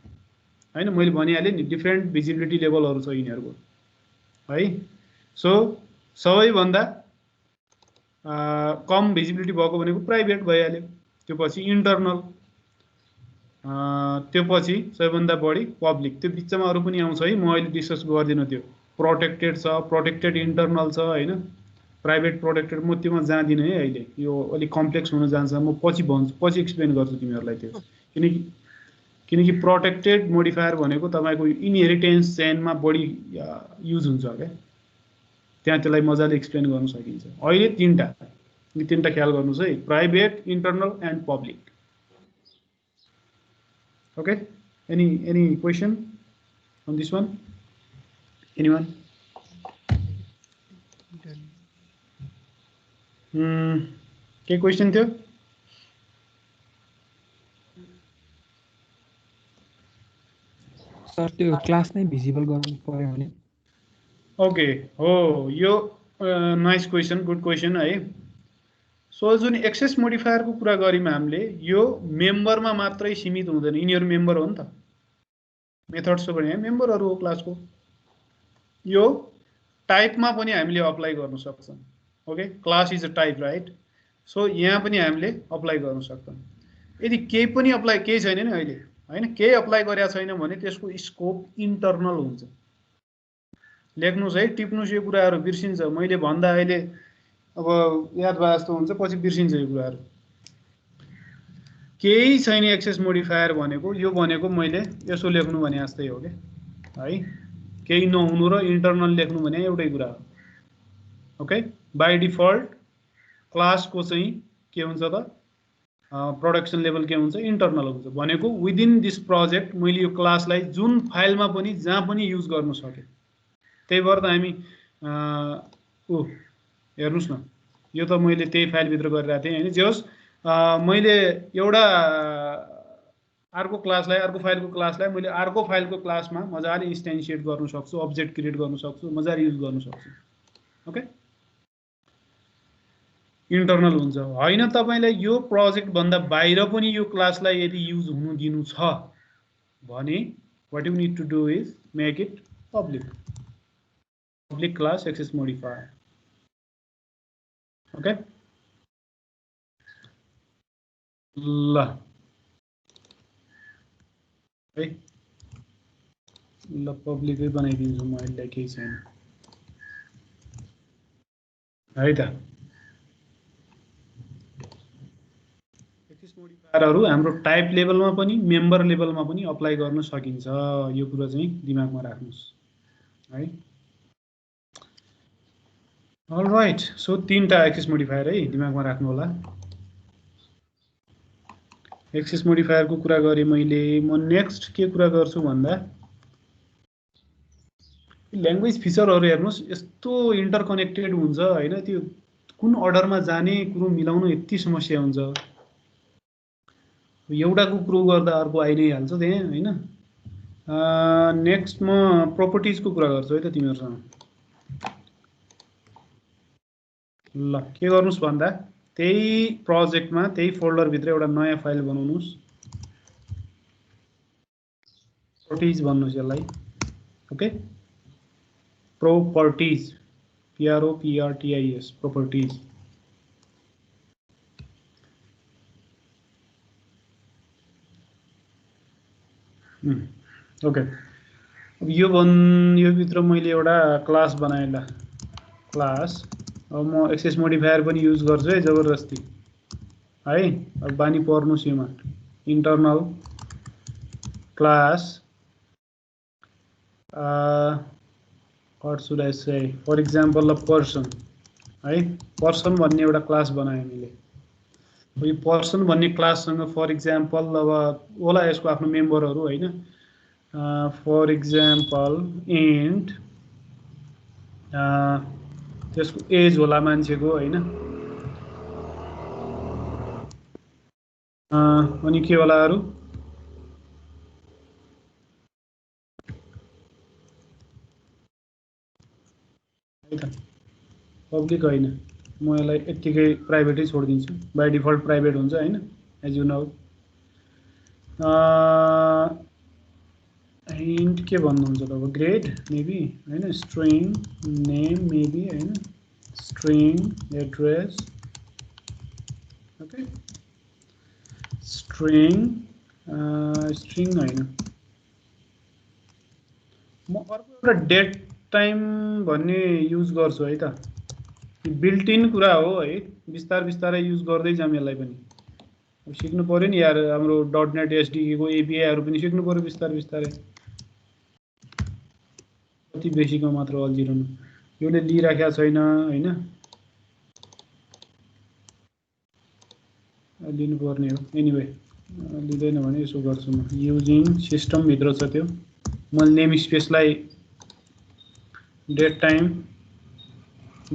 हैन मैले भनिहाले नि डिफरेन्ट भिजिबिलिटी लेभलहरु छ यिनीहरुको है सो सबैभन्दा कम भिजिबिलिटी भएको भनेको प्राइभेट भइहाल्यो त्यो पछि इन्टरनल त्यो पछि सबैभन्दा बढी पब्लिक त्यो बिचमा अरु पनि आउँछ है म अहिले डिस्कस गर्दिन त्यो प्रोटेक्टेड छ प्रोटेक्टेड इन्टरनल छ हैन प्राइभेट प्रोटेक्टेड म त्योमा जाँदिन है अहिले यो अलि कम्प्लेक्स हुन जान्छ म पछि भन्छु पछि एक्सप्लेन गर्छु तिमीहरुलाई त्यो किनकि प्रोटेक्टेड मोडिफायर भनेको तपाईको इनहेरिटेन्स चेनमा बढी युज हुन्छ के त्यहाँ त्यसलाई मजाले एक्सप्लेन गर्न सकिन्छ अहिले तीनटा ख्याल गर्नुस् है private internal and public okay any question on this one anyone के क्वेशन थियो सर त्यो क्लास नै भिजिबल गर्नु पर्यो भने ओके हो यो नाइस क्वेशन गुड क्वेशन है सो जुन एक्सेस मोडिफायर को कुरा गरिमा हामीले यो मेम्बरमा मात्रै सीमित हुँदैन यिनीहरु मेम्बर हो नि त मेथड्स को भने मेम्बरहरु हो क्लासको यो टाइपमा पनि हामीले अप्लाई गर्न सक्छौं okay class is a type right so यहाँ पनि हामीले अप्लाई गर्न सक्छौं यदि केही पनि अप्लाई केही छैन नि अहिले हैन केही अप्लाई गरेया छैन भने त्यसको स्कोप इन्टरनल हुन्छ लेख्नुस् है टिप्नुस् यो कुराहरु बिर्सिन्छ मैले भन्दा अहिले अब याद भए जस्तो हुन्छ पछि बिर्सिन्छ यो कुराहरु केही छैन एक्सेस मोडिफायर भनेको यो भनेको मैले यसो लेख्नु भने जस्तै हो के है केही नहुनु र इन्टरनल लेख्नु भने एउटै कुरा हो ओके बाइ डिफल्ट क्लास को चाहिँ के हुन्छ त प्रोडक्सन लेभल के हुन्छ इन्टरनल हुन्छ भनेको विदिन दिस प्रोजेक्ट मैले यो क्लासलाई जुन फाइलमा पनि जहाँ पनि युज गर्न सके त्यही भएर त हामी हेर्नुस् न यो त मैले त्यही फाइल भित्र गरिरहेको थिएँ हैन जे होस् मैले एउटा अर्को क्लासलाई अर्को फाइलको क्लासलाई मैले अर्को फाइलको क्लासमा मजाले इन्स्टेन्सिएट गर्न सक्छु अब्जेक्ट क्रिएट गर्न सक्छु मजाले युज गर्न सक्छु ओके इन्टरनल हुन्छ हैन तपाईलाई यो प्रोजेक्ट भन्दा बाहिर पनि यो क्लासलाई यदि युज हुनु दिनु छ भने what you need to do is make it public class access modifier okay ल है ल पब्लिकै बनाइदिन्छु म यसलाई केही छैन है त एक्सेस मोडिफायरहरु हाम्रो टाइप लेभलमा पनि मेम्बर लेभलमा पनि अप्लाई गर्न सकिन्छ यो कुरा चाहिँ दिमागमा राख्नुस् है अलराइट सो तीनटा एक्सेस मोडिफायर है दिमागमा राख्नु होला एक्सेस मोडिफायर को कुरा गरे मैले म नेक्स्ट के कुरा गर्छु भन्दा ल्याङ्ग्वेज फिचरहरू हेर्नुहोस् यस्तो इन्टरकनेक्टेड हुन्छ होइन, त्यो कुन अर्डरमा जाने कुरो मिलाउनु यति समस्या हुन्छ। एउटाको कुरो गर्दा अर्को आइ नै हाल्छ त्यहाँ होइन। नेक्स्ट म प्रोपर्टिजको कुरा गर्छु है त तिमीहरूसँग। ल के गर्नुहोस् भन्दा त्यही प्रोजेक्टमा त्यही फोल्डरभित्र एउटा नयाँ फाइल बनाउनुहोस्, प्रोपर्टिज भन्नुहोस् यसलाई। Okay, properties, PROPRTIS, properties. Okay, अब यो भित्र मैले एउटा क्लास बनाएँ ल, क्लास। अब म एक्सेस मोडिफायर पनि युज गर्छु है जबरजस्ती है। अब बानी पर्नुहोस् योमा, internal class what should I say, for example person है। पर्सन भन्ने एउटा क्लास बनाएँ मैले। यो पर्सन भन्ने क्लाससँग फर इक्जाम्पल अब होला यसको आफ्नो मेम्बरहरू होइन। फर इक्जाम्पल इन्ट त्यसको एज होला मान्छेको होइन। अनि के होला अरू, पब्लिक होइन, म यसलाई यत्तिकै प्राइभेटै छोडिदिन्छु, बाई डिफल्ट प्राइभेट हुन्छ होइन, एज यु नो। इन्ट के भन्नुहुन्छ त अब, ग्रेड मेबी होइन, स्ट्रिङ नेम मेबी होइन, स्ट्रिङ एड्रेस। ओके, स्ट्रिङ होइन, म अर्को एउटा डेट टाइम भन्ने युज गर्छु है त। बिल्ट इन कुरा हो है, बिस्तारै युज गर्दै जाम यसलाई पनि। अब सिक्नु पर्यो नि यार, हाम्रो .NET SDK को एपिआईहरू पनि सिक्नु पर्यो बिस्तारै। कति बेसिकमा मात्र अल्झिरहनु, योले लिइराखेको छैन होइन, लिनुपर्ने हो। एनिवे लिँदैन भने यसो गर्छु म, युजिङ सिस्टमभित्र छ त्यो। मैले नेम स्पेसलाई date time,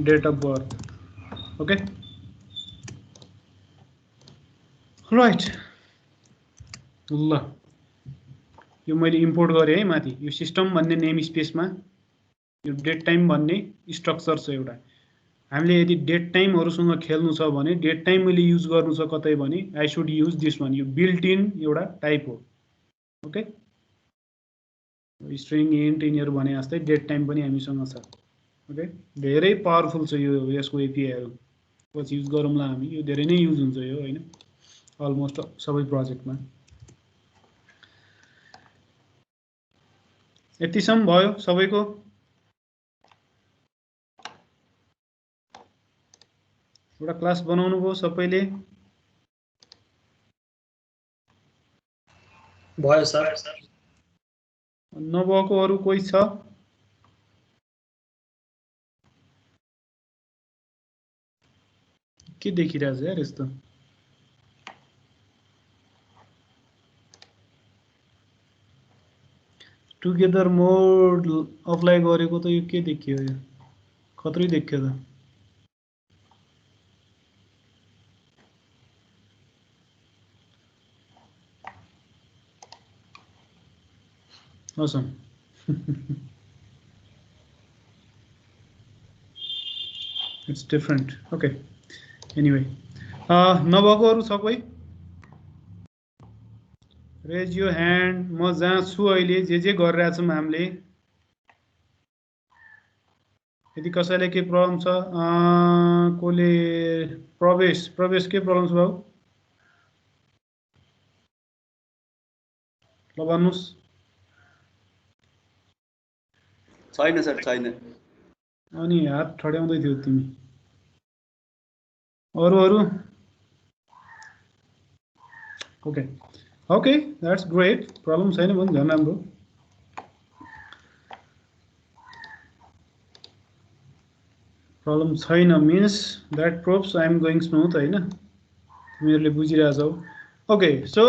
date of birth. Okay right, ल यो मैले इम्पोर्ट गरेँ है माथि। यो सिस्टम भन्ने नेम स्पेसमा यो डेट टाइम भन्ने स्ट्रक्चर छ एउटा। हामीले यदि डेट टाइमहरूसँग खेल्नु छ भने, डेट टाइम मैले युज गर्नु छ कतै भने, I should use this one. यो बिल्ट इन एउटा टाइप हो। ओके, स्ट्रिङ इन्ट यिनीहरू भने जस्तै डेट टाइम पनि हामीसँग छ। ओके, धेरै पावरफुल छ यो, यसको एपिआईहरू। पछि युज गरौँला हामी, यो धेरै नै युज हुन्छ यो होइन, अलमोस्ट सबै प्रोजेक्टमा। यतिसम्म भयो सबैको? एउटा क्लास बनाउनु भयो सबैले? भयो सर। नभएको अरू कोही छ? के देखिरहेछ यार यस्तो? टुगेदर मोड अप्लाई गरेको त यो के देखियो, यो खत्रै देखियो त। Awesome. It's different. Okay. Anyway, नभएको अरू छ कोही? रेज यो ह्यान्ड। म जहाँ छु अहिले जे गरिरहेछौँ हामीले, यदि कसैलाई के प्रब्लम छ, कसले प्रवेश के प्रब्लम छ बाबु? ल भन्नुहोस्। छैन सर, छैन। अनि हात ठड्याउँदै थियो तिमी। अरू? Okay, that's great. प्रब्लम छैन भने झन् राम्रो। प्रब्लम छैन means that proves I am going smooth होइन, तिमीहरूले बुझिरहेछौ। ओके, सो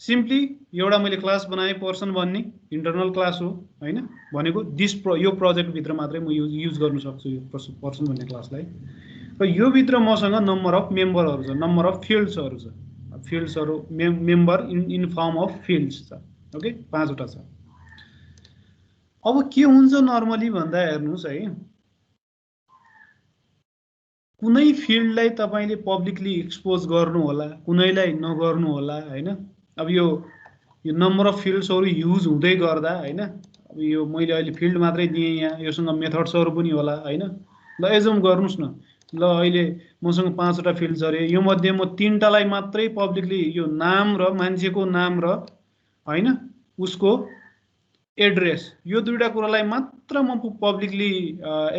सिम्पली एउटा मैले क्लास बनाएँ पर्सन भन्ने इन्टरनल क्लास हो हैन भनेको यो प्रोजेक्ट भित्र मात्रै म युज गर्न सक्छु यो पर्सन भन्ने क्लासलाई र यो भित्र मसँग नम्बर अफ मेम्बरहरु छ नम्बर अफ फिल्ड्सहरु छ फिल्ड्सहरु member in form of fields छ ओके 5 वटा छ अब के हुन्छ नर्मली भन्दा हेर्नुस् है कुनै फिल्डलाई तपाईले पब्लिकली एक्सपोज गर्नु होला कुनैलाई नगर्नु होला हैन अब यो नम्बर अफ फिल्ड्सहरु युज हुँदै गर्दा हैन अब यो मैले अहिले फिल्ड मात्रै दिए यहाँ योसँग मेथड्सहरु पनि होला हैन ल एजुम गर्नुस् न ल अहिले मसँग 5 वटा फिल्ड्स अरे यो मध्ये म 3 टालाई मात्रै पब्लिकली यो नाम र मान्छेको नाम र हैन उसको एड्रेस यो दुईटा कुरालाई मात्र म पब्लिकली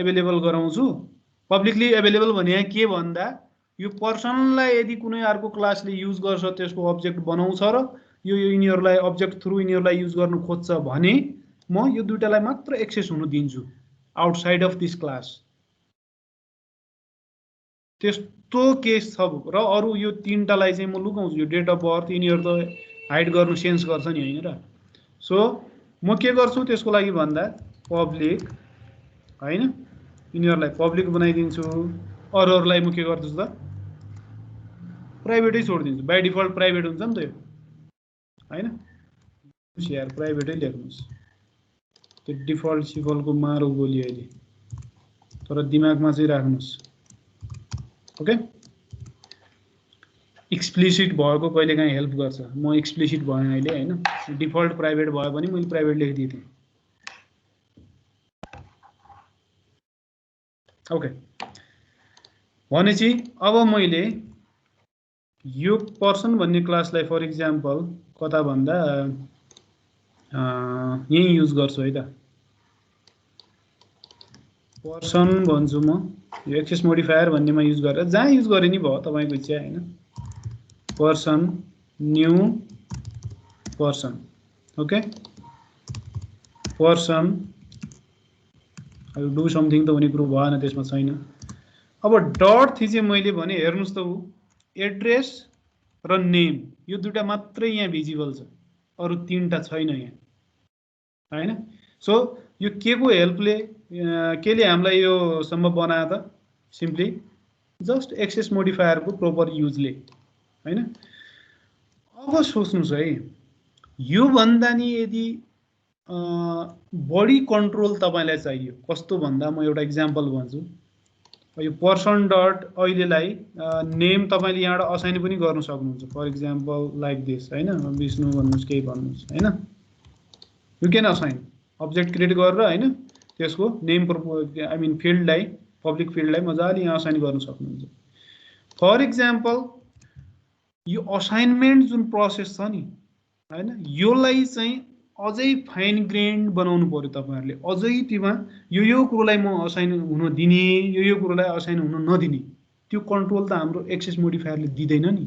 अवेलेबल गराउँछु पब्लिकली अवेलेबल भने के भन्दा यो पर्सनलाई यदि कुनै अर्को क्लासले युज गर्छ त्यसको अब्जेक्ट बनाउँछ र यो यिनीहरुलाई अब्जेक्ट थ्रु यिनीहरुलाई युज गर्न खोज्छ भने म यो दुईटालाई मात्र एक्सेस हुन दिन्छु आउटसाइड अफ दिस क्लास त्यस्तो केस छ र अरु यो 3 टालाई चाहिँ म लुकाउँछु यो डेट अफ बर्थ यिनीहरु त हाइड गर्नु सेन्स गर्छ नि हैन र सो म के गर्छु त्यसको लागि भन्दा पब्लिक हैन यिनीहरुलाई पब्लिक बनाइदिन्छु अरूहरुलाई म के गर्छु त प्राइभेटै छोड्दिन्छु बाइ डिफल्ट प्राइभेट हुन्छ नि त यो हैन यार प्राइभेटै लेख्नुस् त्यो डिफल्ट सिफल्टको मारो गोली अहिले तर दिमागमा चाहिँ राख्नुस् ओके एक्सप्लिसिट भएको कहिलेकाहीँ हेल्प गर्छ म एक्सप्लिसिट भएन अहिले हैन डिफल्ट प्राइभेट भयो भने मैले प्राइभेट लेखिदिए थिएँ ओके भनेपछि अब मैले यो पर्सन भन्ने क्लासलाई फर एक्जाम्पल कता भन्दा यही युज गर्छु है त पर्सन भन्छु म यो एक्सेस मोडिफायर भन्नेमा युज गरेर जहाँ युज गरे नि भयो तपाईको इच्छा हैन person new person okay person do something त हुने कुरो भएन त्यसमा छैन अब डट थिचे मैले भने हेर्नुस् त एड्रेस र नेम यो दुईटा मात्रै यहाँ भिजिबल छ अरु 3टा छैन यहाँ हैन सो यो के को हेल्पले केले हामीलाई यो सम्भव बनायो त सिम्पली जस्ट एक्सेस मोडिफायर को प्रोपर युजले हैन अब सोच्नुस् है यो भन्दा नि यदि बडी कन्ट्रोल तपाईलाई चाहियो कस्तो भन्दा म एउटा एक्जाम्पल भन्छु यो पर्सन डट अहिलेलाई नेम तपाईले यहाँबाट असाइन पनि गर्न सक्नुहुन्छ फर एक्जाम्पल लाइक दिस हैन विष्णु भन्नुस् केही भन्नुस् हैन you can assign object create गरेर हैन त्यसको नेम आई मिन फिल्डलाई पब्लिक फिल्डलाई मजाले यहाँ असाइन गर्न सक्नुहुन्छ फर एक्जाम्पल यो असाइनमेन्ट जुन प्रोसेस छ नि हैन योलाई चाहिँ अझै फाइन ग्रेन्ड बनाउनु पर्यो तपाईहरुले अझै तिमा यो कुरोलाई म असाइन हुन दिने यो कुरोलाई असाइन हुन नदिने त्यो कन्ट्रोल त हाम्रो एक्सेस मोडिफायरले दिदैन नि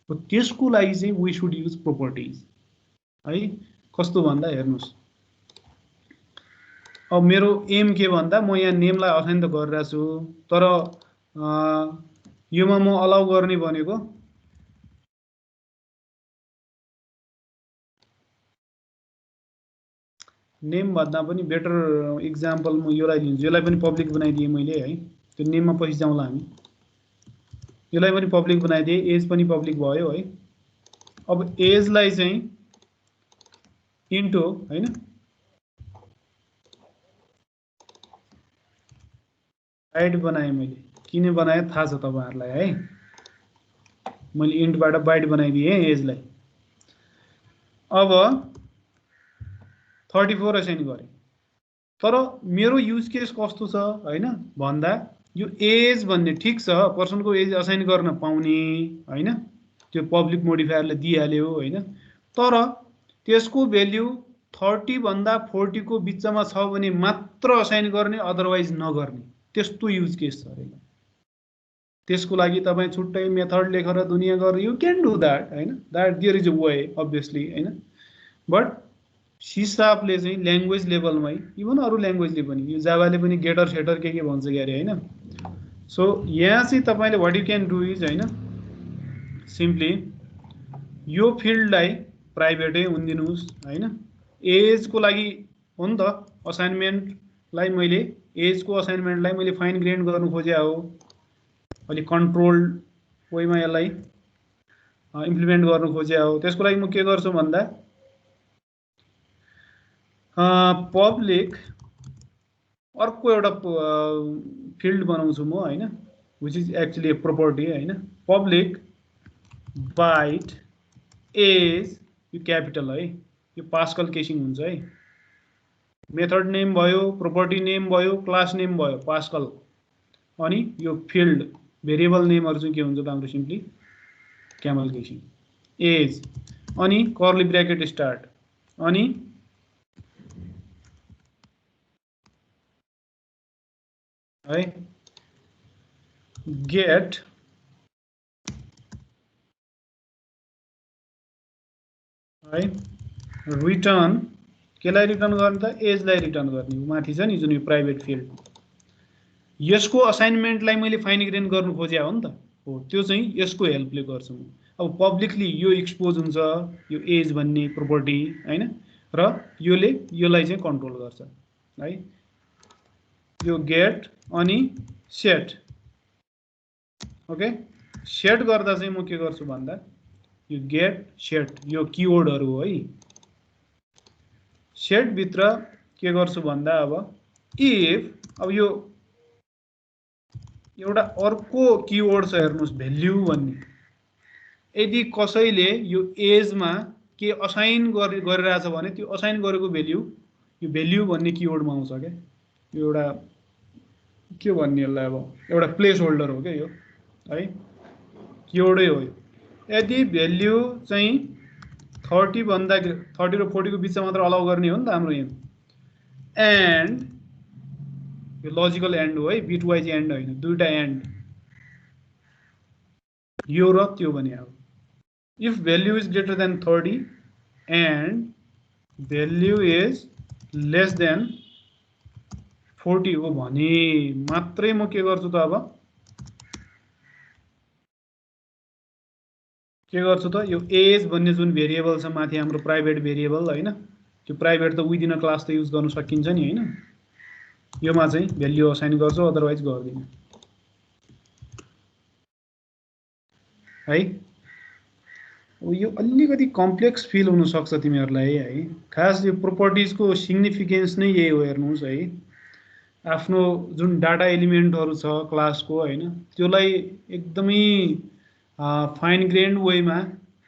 हो त्यसको लागि चाहिँ वी शुड युज प्रोपर्टिज है कस्तो भन्दा हेर्नुस् अब मेरो एम के भन्दा म यहाँ नेमलाई असाइन त गरिरहेको छु तर योमा म अलाउ गर्ने भनेको नेम भन्दा पनि बेटर एक्जाम्पल म योलाई लिन्छु यसलाई पनि पब्लिक बनाइदिए मैले है त्यो नेममा पछि जाउँला हामी यसलाई पनि पब्लिक बनाइदिए एज पनि पब्लिक भयो है अब एजलाई चाहिँ इन्टो हैन बाइट बनाए मैले किन बनाए थाहा छ तपाईहरुलाई है मैले इन्टबाट बाइट बनाइदिए एजलाई अब 34 असाइन गरे तर मेरो युज केस कस्तो छ हैन भन्दा यो एज भन्ने ठीक छ पर्सनको एज असाइन गर्न पाउने हैन त्यो पब्लिक मोडिफायरले दिइहाल्यो हैन तर त्यसको भ्यालु 30 भन्दा 40 को बिचमा छ भने मात्र असाइन गर्ने अदरवाइज नगर्ने त्यस्तो युज केस छ हैन त्यसको लागि तपाई छुट्टै मेथड लेखेर दुनिया गरेर यु क्यान डु दैट हैन that there is a way obviously हैन बट सी शार्पले चाहिँ ल्याङ्ग्वेज लेभलमै इभन अरु ल्याङ्ग्वेजले पनि यो जावाले पनि गेटर सेटर के भन्छ गरे हैन सो यहाँ चाहिँ तपाईले what you can do is हैन सिम्पली यो फिल्डलाई प्राइभेटै हुन्दिनुहोस् हैन। एजको लागि हो नि त असाइनमेन्टलाई मैले एजको असाइनमेन्टलाई मैले फाइन ग्रेड गर्नु खोजे हो, अहिले कन्ट्रोल्ड वेमा यसलाई इम्प्लिमेन्ट गर्नु खोजे हो। त्यसको लागि म के गर्छु भन्दा पब्लिक अर्को एउटा फिल्ड बनाउँछु म हैन, which is actually A property हैन। पब्लिक बाइट एज यो क्यापिटल है, यो पास्कल केसिङ हुन्छ है। मेथड नेम भयो, प्रोपर्टी नेम भयो, क्लास नेम भयो पास्कल, अनि यो फिल्ड भेरिएबल नेमहरु चाहिँ के हुन्छ त हाम्रो सिम्पली क्यामल केसिङ एज, अनि कर्ली ब्र्याकेट स्टार्ट, अनि है गेट है रिटर्न, केलाई रिटर्न गर्ने त एजलाई रिटर्न गर्ने, माथि छ नि जुन यो प्राइभेट फिल्ड, यसको असाइनमेन्टलाई मैले फाइन ग्रेन गर्नु खोजे हो नि त, हो त्यो चाहिँ यसको हेल्पले गर्छु म। अब पब्लिकली यो एक्सपोज हुन्छ यो एज भन्ने प्रोपर्टी हैन, र योले योलाई चाहिँ कन्ट्रोल गर्छ है। यो गेट अनि सेट, ओके सेट गर्दा चाहिँ म के गर्छु भन्दा यो गेट सेट यो किवर्डहरु हो है। सेट भित्र के गर्छु भन्दा अब इफ अब यो एउटा अर्को किवर्ड छ हेर्नुस् भ्याल्यु भन्ने, यदि कसैले यो एजमा के असाइन गरिरहेछ भने त्यो असाइन गरेको भ्याल्यु यो भ्याल्यु भन्ने किवर्डमा आउँछ क्या। यो एउटा के भन्ने यसलाई अब एउटा प्लेस होल्डर हो क्या यो है, किवर्डै हो यो। यदि भ्याल्यु चाहिँ 30 भन्दा 30 र 40 को बिचमा मात्र अलाउ गर्ने हो नि त हाम्रो यहाँ, एन्ड यो लजिकल एन्ड हो है, बिट वाइज एन्ड होइन, दुईटा एन्ड यो र त्यो भने अब if value is greater than 30 and value is less than 40 हो भने मात्रै म के गर्छु त अब के गर्छु त यो एज भन्ने जुन भेरिएबल छ माथि हाम्रो प्राइभेट भेरिएबल हैन, त्यो प्राइभेट त विदिन अ क्लास त युज गर्न सकिन्छ नि हैन, योमा चाहिँ भ्याल्यु असाइन गर्छु, अदरवाइज गर्दिन है। यो अलिकति कम्प्लेक्स फिल हुन सक्छ तिमीहरुलाई है, खास यो प्रोपर्टिजको सिग्निफिकेन्स नै यही हो हेर्नुस् है। आफ्नो जुन डाटा एलिमेन्टहरु छ क्लासको हैन, त्योलाई एकदमै फाइन ग्रेन्ड वेमा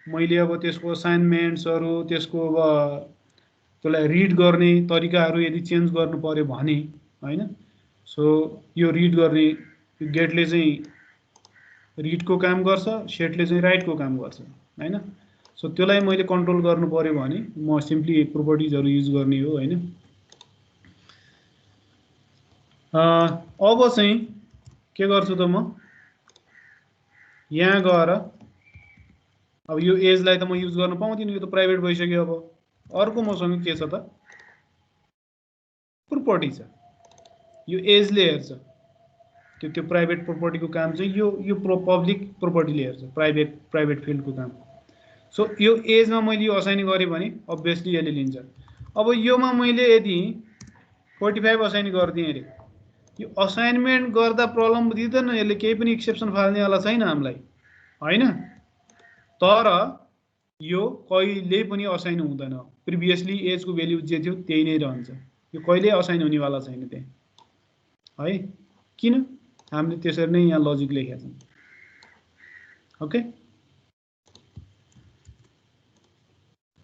मैले अब त्यसको असाइनमेन्ट्सहरु त्यसको अब त्यसलाई रिड गर्ने तरिकाहरु यदि चेन्ज गर्नु पर्यो भने हैन, सो यो रिड गर्ने गेटले चाहिँ रिडको काम गर्छ, सेटले चाहिँ राइटको काम गर्छ हैन। सो त्यसलाई मैले कन्ट्रोल गर्नु पर्यो भने म सिम्पली प्रोपर्टिजहरु युज गर्ने हो हैन। अब चाहिँ के गर्छु त म यहाँ गएर अब यो एजलाई त म युज गर्न पाउँदिन, यो त प्राइभेट भइसक्यो। अब अर्को मसँग के छ त प्रोपर्टी छ, यो एजले हेर्छ, त्यो प्राइभेट प्रोपर्टीको काम चाहिँ यो पब्लिक प्रोपर्टीले हेर्छ, प्राइभेट फिल्डको काम। सो यो एजमा मैले यो असाइन गरेँ भने अब्भियसली यसले लिन्छ। अब योमा मैले यदि 45 असाइन गर्दिएँ अरे, यो असाइनमेन्ट गर्दा प्रब्लम दिँदैन, यसले केही पनि एक्सेप्सन फाल्नेवाला छैन हामीलाई हैन, तर यो कहिल्यै पनि असाइन हुँदैन, प्रिभियसली एजको भ्याल्यु जे थियो त्यही नै रहन्छ, यो कहिल्यै असाइन हुनेवाला छैन त्यहाँ है। किन? हामीले त्यसरी नै यहाँ लजिक लेखेका छौँ। ओके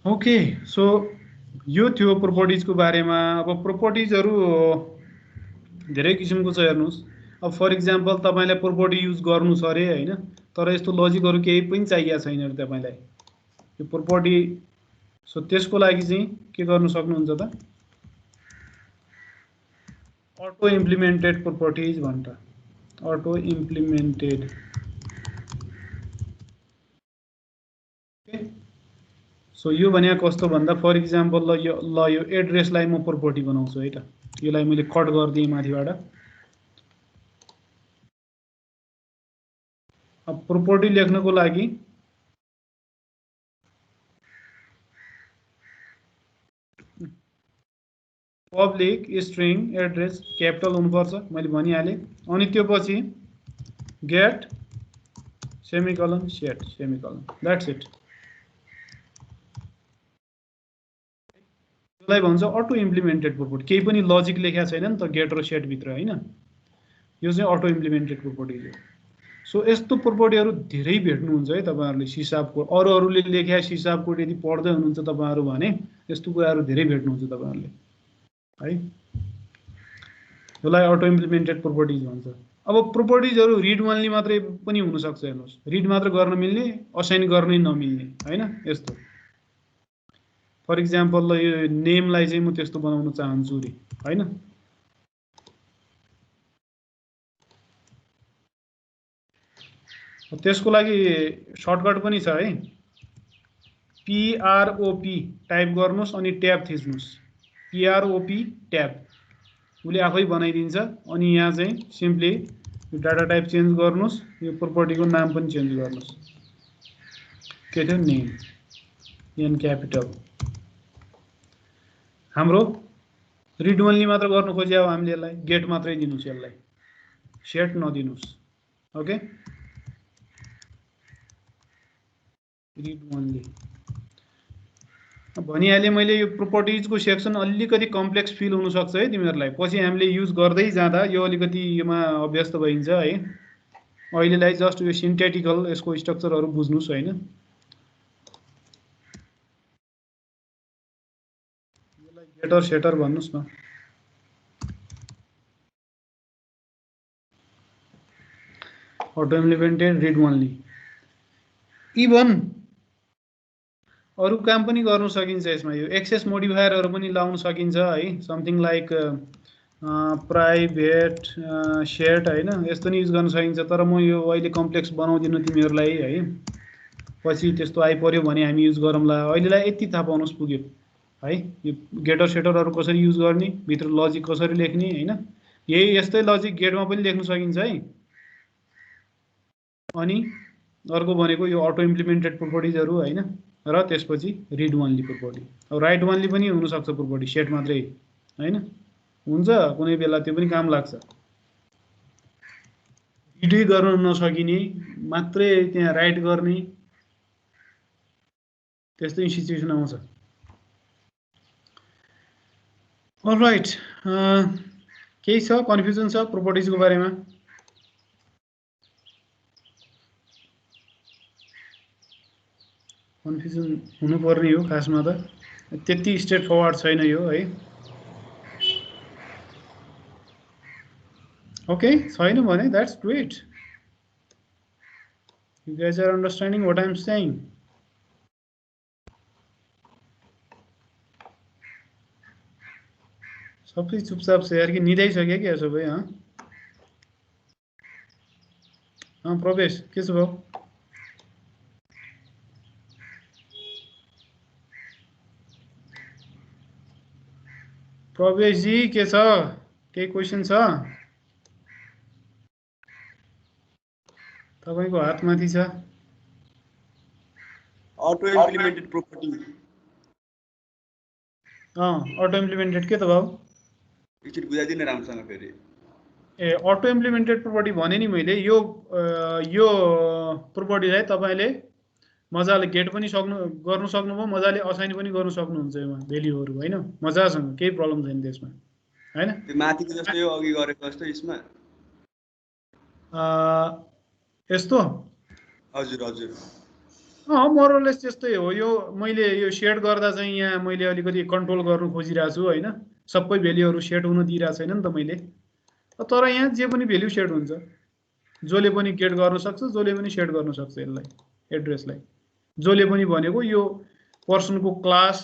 ओके, सो यो थियो प्रोपर्टिजको बारेमा। अब प्रोपर्टिजहरु धेरै किसिमको छ हेर्नुस्। अब फर इक्जाम्पल तपाईलाई प्रोपर्टी युज गर्नु छ अरे हैन, तर यस्तो लजिकहरु केही पनि चाहिएको छैन अरे तपाईलाई यो प्रोपर्टी। सो त्यसको लागि चाहिँ के गर्नु सक्नुहुन्छ त अटो इम्प्लिमेन्टेड प्रोपर्टिज भन्छ, अटो इम्प्लिमेन्टेड। सो यो भने कस्तो भन्दा फर इक्जाम्पल ल यो एड्रेसलाई म प्रोपर्टी बनाउँछु है त, यसलाई मैले कट गर्दिएँ माथिबाट। अब प्रोपर्टी लेख्नको लागि पब्लिक स्ट्रिङ एड्रेस क्यापिटल हुनुपर्छ मैले भनिहालेँ। अनि त्यो पछि get semicolon set semicolon that's it. त्यसलाई भन्छ अटो इम्प्लिमेन्टेड प्रोपर्टी। केही पनि लजिक लेखेको छैन नि त गेट र सेट भित्र हैन, यो चाहिँ अटो इम्प्लिमेन्टेड प्रोपर्टी हो। सो यस्तो प्रोपर्टीहरू धेरै भेट्नुहुन्छ है तपाईहरुले सिसाब कोड। अरूले लेखेका सिसाब कोड यदि पढ्दै हुनुहुन्छ तपाईहरु भने यस्तो कुराहरू धेरै भेट्नुहुन्छ तपाईहरुले है। यसलाई अटो इम्प्लिमेन्टेड प्रोपर्टिज भन्छ। अब प्रोपर्टिजहरू रिड ओन्ली मात्रै पनि हुन सक्छ। हेर्नुस्, रिड मात्र गर्न मिल्ने, असाइन गर्नै नमिल्ने हैन यस्तो। फर एक्जाम्पल ल यो नेमलाई चाहिँ म त्यस्तो बनाउन चाहन्छु रे हैन। त्यसको लागि सर्टकट पनि छ है। PROP टाइप गर्नुस् अनि ट्याब थिच्नुस्। PROP ट्याब उले आफै बनाइदिन्छ। अनि यहाँ चाहिँ सिम्पली डाटा टाइप चेन्ज गर्नुस्, यो प्रोपर्टीको नाम पनि चेन्ज गर्नुस्। के थियो नेम एन क्यापिटल। हाम्रो रिड ओन्ली मात्र गर्न खोज्यो हामीले यसलाई गेट मात्रै दिनुस्, यसलाई सेट नदिनुस्। ओके रिड ओन्ली भनिहालेँ मैले। यो प्रोपर्टिजको सेक्सन अलिकति कम्प्लेक्स फिल हुन सक्छ है तिमीहरूलाई। पछि हामीले युज गर्दै जाँदा यो अलिकति योमा अभ्यस्त भइन्छ है। अहिलेलाई जस्ट यो सिन्थेटिकल यसको स्ट्रक्चरहरू बुझ्नुस् हैन। यसलाई गेटर सेटर भन्नुस् न। Auto implemented read only. Even अरु काम पनि गर्न सकिन्छ यसमा। यो एक्सेस मोडिफायरहरू पनि लाउन सकिन्छ है। समथिङ लाइक प्राइभेट सेट हैन, यस्तो नि युज गर्न सकिन्छ। तर म यो अहिले कम्प्लेक्स बनाउँदिन तिमीहरूलाई है। पछि त्यस्तो आइपर्यो भने हामी युज गरौँला। अहिलेलाई यति थाहा पाउनुस् पुग्यो है। यो गेटर सेटरहरू कसरी युज गर्ने, भित्र लजिक कसरी लेख्ने हैन। यही यस्तै लजिक गेटमा पनि लेख्न सकिन्छ है। अनि अर्को भनेको यो अटो इम्प्लिमेन्टेड प्रोपर्टिजहरू हैन, र त्यसपछि रिड ओन्ली प्रोपर्टी। अब राइट ओन्ली पनि हुन सक्छ प्रोपर्टी, सेट मात्रै हैन हुन्छ कुनै बेला, त्यो पनि काम लाग्छ। रिड गर्न नसकिने मात्रै त्यहाँ राइट गर्ने त्यस्तै सिचुएसन आउँछ। अलराइट, केही छ कन्फ्युजन छ प्रोपर्टिजको बारेमा? कन्फ्युजन हुनुपर्ने हो खासमा त, त्यति स्ट्रेट फरवर्ड छैन यो है। ओके छैन भने that's great. You guys are understanding what I am saying. सबै चुपचाप छ यार कि निदाइसक्यो क्या सबै? प्रवेश के छ भाउ? प्रवेश जी के छ? केही क्वेसन छ? तपाईको हात माथि छ। Auto implemented property. Auto implemented के त भाउ? एकचोटि बुझाइदिन राम्रोसँग फेरि। ए अटो इम्प्लिमेन्टेड प्रोपर्टी भने नि मैले। यो प्रोपर्टीलाई तपाईले मजाले गेट पनि गर्न सक्नुभयो, मजाले असाइन पनि गर्न सक्नुहुन्छ यसमा भ्याल्युहरू हैन, मजासँग केही प्रब्लम छैन त्यसमा हैन। त्यो माथिको जस्तो यो अघि गरेको जस्तो यसमा यस्तो हजुर हजुर मोरलेस त्यस्तै हो। यो मैले यो सेट गर्दा चाहिँ यहाँ मैले अलिकति कन्ट्रोल गर्न खोजिरहेको छु हैन। सबै भ्याल्युहरू सेट हुन दिइरहेको छैन नि त मैले। तर यहाँ जे पनि भ्याल्यु सेट हुन्छ, जसले पनि गेट गर्न सक्छ, जसले पनि सेट गर्न सक्छ यसलाई एड्रेसलाई। जसले पनि भनेको यो पर्सनको क्लास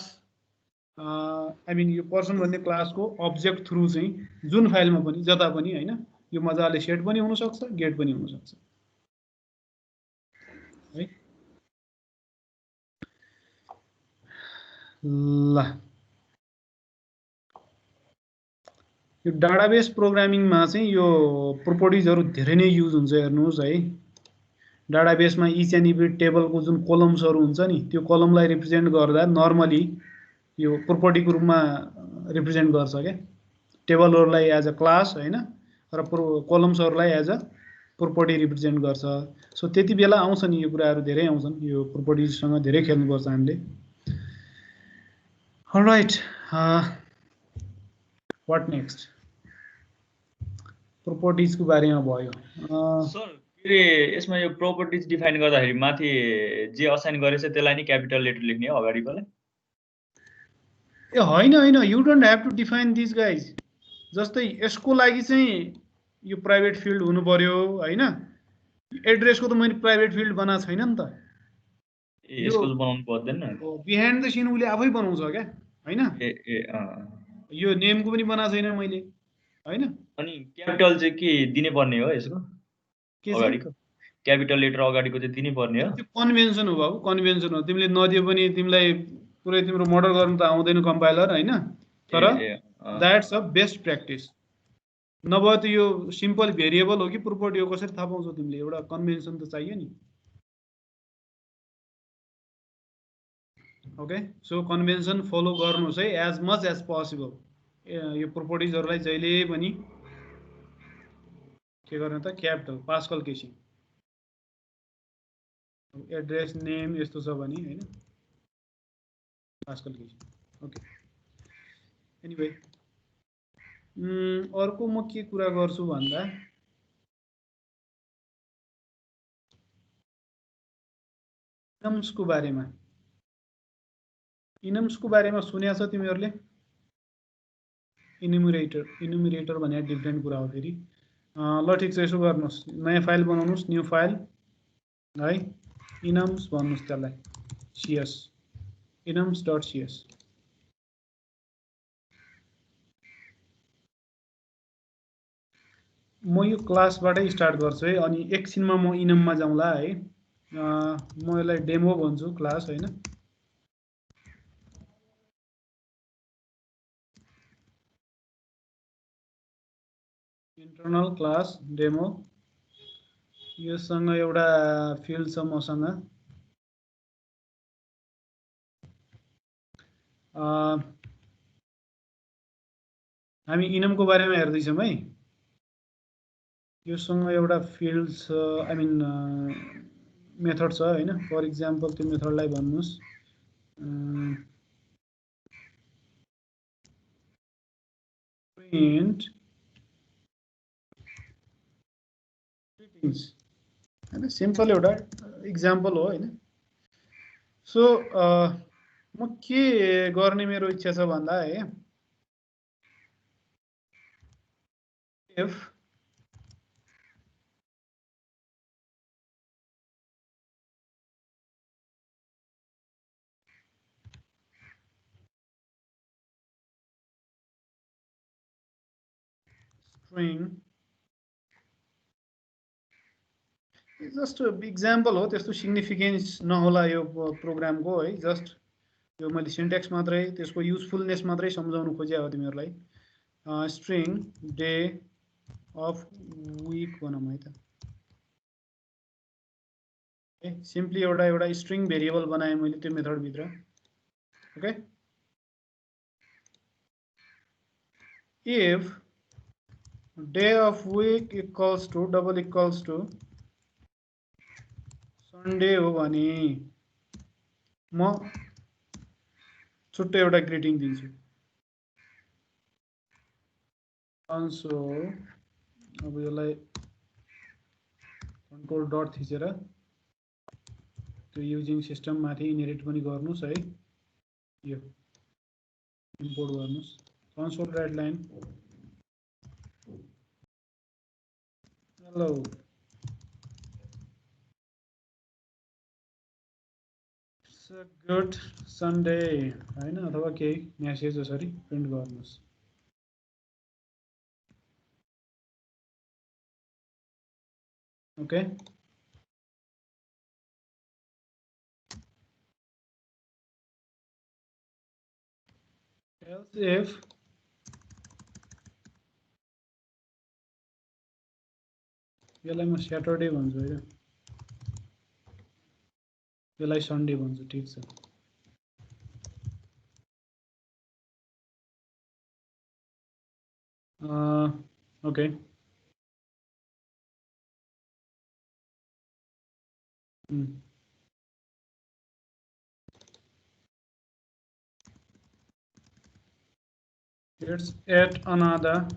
आई मिन यो पर्सन भन्ने क्लासको अब्जेक्ट थ्रु चाहिँ जुन फाइलमा पनि जता पनि हैन, यो मजाले सेट पनि हुन सक्छ, गेट पनि हुन सक्छ है। ल यो डाटाबेस प्रोग्रामिङमा चाहिँ यो प्रोपर्टिजहरू धेरै नै युज हुन्छ हेर्नुहोस् है। डाटाबेसमा इच एन्ड एभ्री टेबलको जुन कलम्सहरू हुन्छ नि, त्यो कलमलाई रिप्रेजेन्ट गर्दा नर्मली यो प्रोपर्टीको रूपमा रिप्रेजेन्ट गर्छ क्या टेबलहरूलाई एज अ क्लास होइन र कोलम्सहरूलाई एज अ प्रोपर्टी रिप्रेजेन्ट गर्छ सो त्यति बेला आउँछन् यो कुराहरू धेरै आउँछन् यो प्रोपर्टिजसँग धेरै खेल्नुपर्छ हामीले अलराइट व्हाट नेक्स्ट प्रोपर्टिजको बारेमा भयो सर के अरे यसमा यो प्रोपर्टिज डिफाइन गर्दाखेरि माथि जे असाइन गरेछ त्यसलाई नि क्यापिटल लेटर लेख्ने हो अगाडिकोलाई ए होइन you don't have to define this guys जस्तै यसको लागि चाहिँ यो प्राइभेट फिल्ड हुनु पर्यो होइन एड्रेसको त मैले प्राइभेट फिल्ड बनाएको छैन नि त यसको बनाउनु पर्दैन बिहाइन्ड द सिन उसले आफै बनाउँछ क्या होइन यो नेमको पनि बनाएको छैन मैले होइन अनि क्यापिटल चाहिँ के दिनै पर्ने हो यसको अगाडिको क्यापिटल लेटर अगाडिको चाहिँ दिनै पर्ने हो त्यो कन्भेन्सन हो बाबु कन्भेन्सन हो तिमीले नदियो पनि तिमीलाई पुरै तिम्रो मर्डर गर्नु त आउँदैन कम्पाइलर होइन तर द्याट्स अ बेस्ट प्र्याक्टिस नभए त यो सिम्पल भेरिएबल हो कि प्रोपर्टी हो कसरी थाहा पाउँछौ तिमीले एउटा कन्भेन्सन त चाहियो नि ओके सो कन्भेन्सन फलो गर्नुहोस् है एज मच एज पोसिबल यो प्रोपर्टिजहरूलाई जहिले पनि के गर्ने त capital pascal guessing address name यस्तो छ भने होइन पास्कल केसिङ ओके एनिवे अर्को म के कुरा गर्छु भन्दा इनम्सको बारेमा सुनेको छ तिमीहरूले इन्युमरेटर भने डिफ्रेन्ट कुरा हो फेरि ल ठिक छ यसो गर्नुहोस् नयाँ फाइल बनाउनुहोस् न्यू फाइल है इनम्स भन्नुहोस् त्यसलाई cs enums.cs म यो क्लासबाटै स्टार्ट गर्छु है अनि एकछिनमा म इनममा जाउँला है म यसलाई डेमो भन्छु क्लास होइन इन्टरनल क्लास डेमो योसँग एउटा फिल्ड छ मसँग हामी इनमको बारेमा हेर्दैछौँ है योसँग एउटा फिल्ड छ आई मिन मेथड छ होइन फर इक्जाम्पल त्यो मेथडलाई भन्नुहोस् प्रिन्ट होइन सिम्पल एउटा इक्जाम्पल हो होइन सो म के गर्ने मेरो इच्छा छ भन्दा है इफ string जस्ट इक्जाम्पल हो त्यस्तो सिग्निफिकेन्स नहोला यो प्रोग्रामको है जस्ट यो मैले सिन्ट्याक्स मात्रै त्यसको युजफुलनेस मात्रै सम्झाउनु खोजे हो तिमीहरूलाई स्ट्रिङ डे अफ विक भनौँ है त सिम्पली एउटा स्ट्रिङ भेरिएबल बनाएँ मैले त्यो मेथडभित्र okay if day of week equals to double equals to Sunday हो भने म छुट्टै एउटा ग्रिटिङ दिन्छु कन्सोल अब यसलाई कन्ट्रोल डट थिचेर त्यो युजिङ सिस्टम माथि इनहेरिट पनि गर्नुहोस् है यो इम्पोर्ट गर्नुहोस् console right line hello good Sunday होइन अथवा केही मेसेज यसरी प्रिन्ट गर्नुहोस् ओके else if यसलाई म स्याटरडे भन्छु होइन यसलाई सन्डे भन्छु ठिक छ Okay. Let's add another.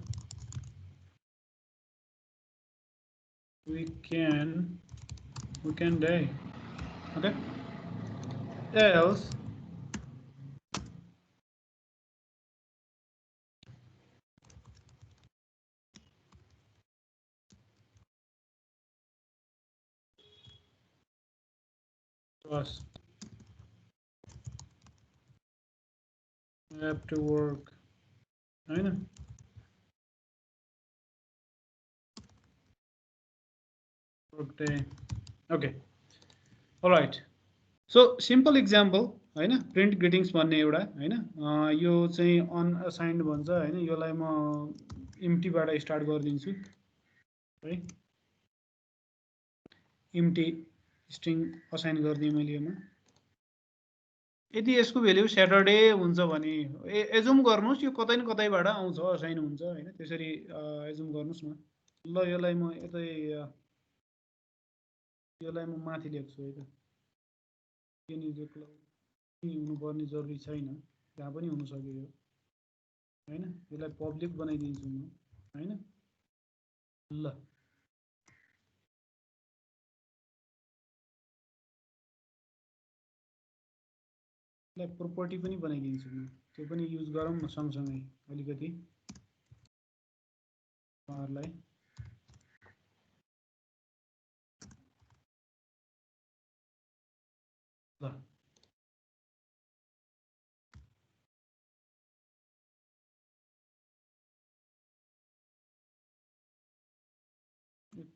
We can die. Okay. Else was have to work. I know. Work day. Okay. All right. So simple example, हैन, print greetings भन्ने एउटा हैन, यो चाहिँ unassigned भन्छ हैन, योलाई म empty बाट स्टार्ट गर्दिन्छु है, empty string assign गर्दिए मैले यसमा। यदि यसको भ्यालु सैटरडे हुन्छ भने एजुम गर्नुस् यो कतै न कतैबाट आउँछ, असाइन हुन्छ हैन, त्यसरी एजुम गर्नुस् न। ल यसलाई म यतै यसलाई म माथि लेख्छु है त, यो नि हुनुपर्ने जरुरी छैन, त्यहाँ पनि हुन सक्यो यो हैन, यसलाई पब्लिक बनाइदिन्छु म हैन। ल यसलाई प्रोपर्टी पनि बनाइदिन्छु म, त्यो पनि युज गरौँ न सँगसँगै अलिकति उहाँहरुलाई। ल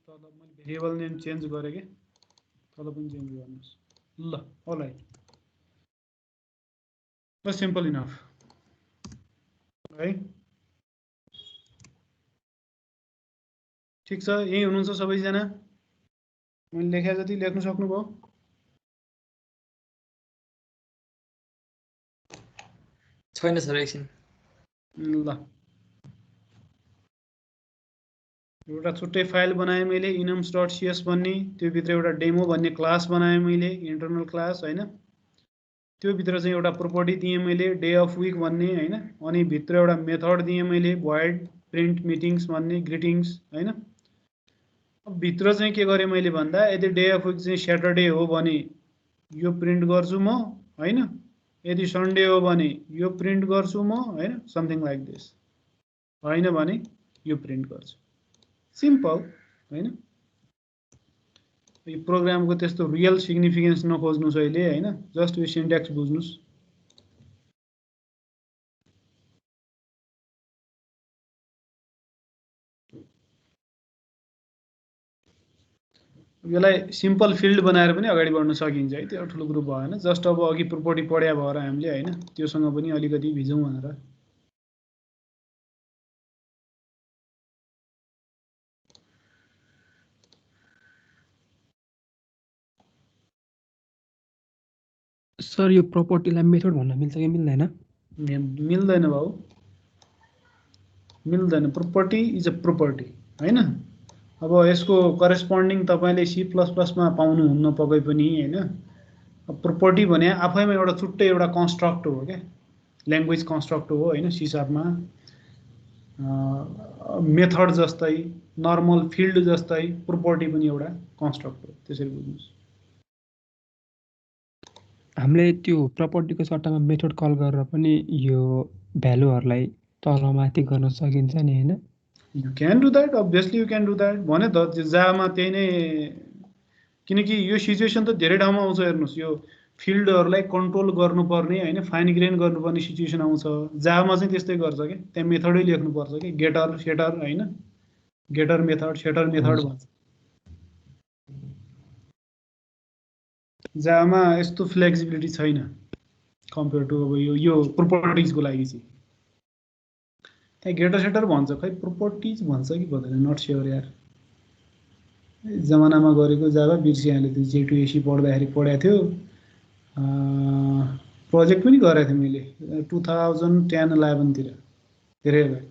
तल मैले भेरिएबल नेम चेन्ज गरे के, तल पनि चेन्ज गर्नुस्। ल अलराइट, बस सिम्पल इनफ है। ठीक छ, यही हुनुहुन्छ सबैजना, मैले लेखे जति लेख्न सक्नुभयो? छैन सर एकछिन। ल एउटा छुट्टै फाइल बनाएँ मैले enums.cs भन्ने, त्यो भित्र एउटा डेमो भन्ने क्लास बनाएँ मैले, इन्टरनल क्लास हैन। त्यो भित्र चाहिँ एउटा प्रोपर्टी दिएँ मैले डे अफ विक भन्ने हैन, अनि भित्र एउटा मेथड दिएँ मैले void print meetings भन्ने ग्रीटिंग्स हैन। अब भित्र चाहिँ के गरे मैले भन्दा, यदि डे अफ विक चाहिँ सैटरडे हो भने यो प्रिन्ट गर्छु म हैन, यदि सन्डे हो भने यो प्रिन्ट गर्छु म हैन, समथिङ लाइक दिस, हैन भने यो प्रिन्ट गर्छु। सिम्पल हैन, यो प्रोग्रामको त्यस्तो रियल सिग्निफिकेन्स नखोज्नुस् अहिले हैन, जस्ट यो सिन्ट्याक्स बुझ्नुस्। यसलाई सिम्पल फिल्ड बनाएर पनि अगाडि बढ्न सकिन्छ है, त्यो ठुलो ग्रुप भएन, जस्ट अब अघि प्रोपर्टी पढ्या भएर हामीले हैन, त्योसँग पनि अलिकति भिजौँ भनेर। सर यो प्रपर्टीलाई मेथड भन्न मिल्छ कि मिल्दैन? मिल्दैन बाबु, मिल्दैन। प्रोपर्टी इज अ प्रोपर्टी हैन। अब यसको करेस्पोन्डिङ तपाईले C++ मा पाउनुहुन्न पक्कै पनि हैन। प्रोपर्टी भने आफैमा एउटा छुट्टै एउटा कन्स्ट्रक्ट हो के, ल्याङ्ग्वेज कन्स्ट्रक्ट हो हैन। C# मा मेथड जस्तै, नर्मल फिल्ड जस्तै प्रोपर्टी पनि एउटा कन्स्ट्रक्ट हो, त्यसरी बुझ्नुस्। हामीले त्यो प्रपर्टीको सट्टामा मेथड कल गरेर पनि यो भ्यालुहरुलाई तलमाथि गर्न सकिन्छ नि हैन? You can do that, obviously you can do that। भने त जावामा त्यही नै, किनकि यो सिचुएसन त धेरै ठाउँमा आउँछ हेर्नुस्, यो फिल्डहरुलाई कन्ट्रोल गर्नुपर्ने हैन, फाइन ग्रेन गर्नुपर्ने सिचुएसन आउँछ। जावामा चाहिँ त्यस्तै गर्छ के, त्यहाँ मेथडै लेख्नुपर्छ के, गेटर सेटर हैन, गेटर मेथड सेटर मेथड भन्छ। जावामा यस्तो फ्लेक्सिबिलिटी छैन कम्पेयर टु अब यो प्रोपर्टिजको लागि चाहिँ। त्यहाँ गेटर सेटर भन्छ, खै प्रोपर्टिज भन्छ कि भन्दैन, नट स्योर यार। जमानामा गरेको जावा बिर्सिहाल्यो, त्यो J2SE पढ्दाखेरि पढाएको थियो, प्रोजेक्ट पनि गरेको थिएँ मैले 2010-11 तिर, धेरै भयो।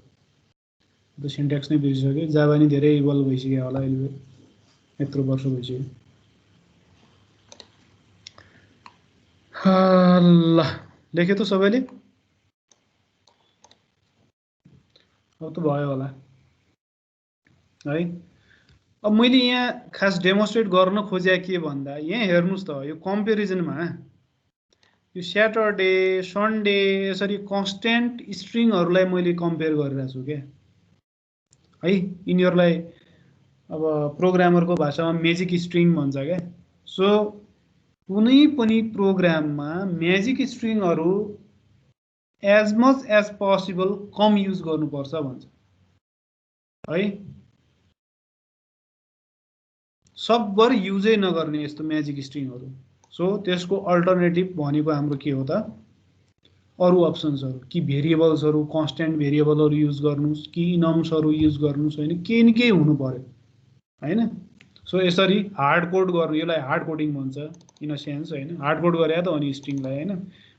त्यो सिन्ट्याक्स नै बिर्सिसक्यो जाभा नि धेरै इभल्भ भइसक्यो होला अहिले यत्रो वर्ष भइसक्यो ल लेख्यो त सबैले अब त भयो होला है अब मैले यहाँ खास डेमोन्स्ट्रेट गर्न खोजे के भन्दा यहाँ हेर्नुस् त यो कम्पेरिजनमा यो स्याटरडे सन्डे यसरी कन्स्टेन्ट स्ट्रिङहरूलाई मैले कम्पेयर गरिरहेको छु क्या है यिनीहरूलाई अब प्रोग्रामरको भाषामा म्याजिक स्ट्रिङ भन्छ क्या सो कुनै पनि प्रोग्राममा म्याजिक स्ट्रिङहरू एज मच एज पोसिबल कम युज गर्नुपर्छ भन्छ है सबभर युजै नगर्ने यस्तो म्याजिक स्ट्रिङहरू सो त्यसको अल्टरनेटिभ भनेको हाम्रो के हो त अरू अप्सन्सहरू कि भेरिएबल्सहरू कन्स्टेन्ट भेरिएबलहरू युज गर्नुस् कि इनम्सहरू युज गर्नुस् होइन केही न केही हुनु पर्यो हैन सो यसरी हार्ड कोड गर्नु यसलाई हार्ड कोडिङ भन्छ इन अ सेन्स होइन हार्ड कोड गरे त अनि स्ट्रिङलाई होइन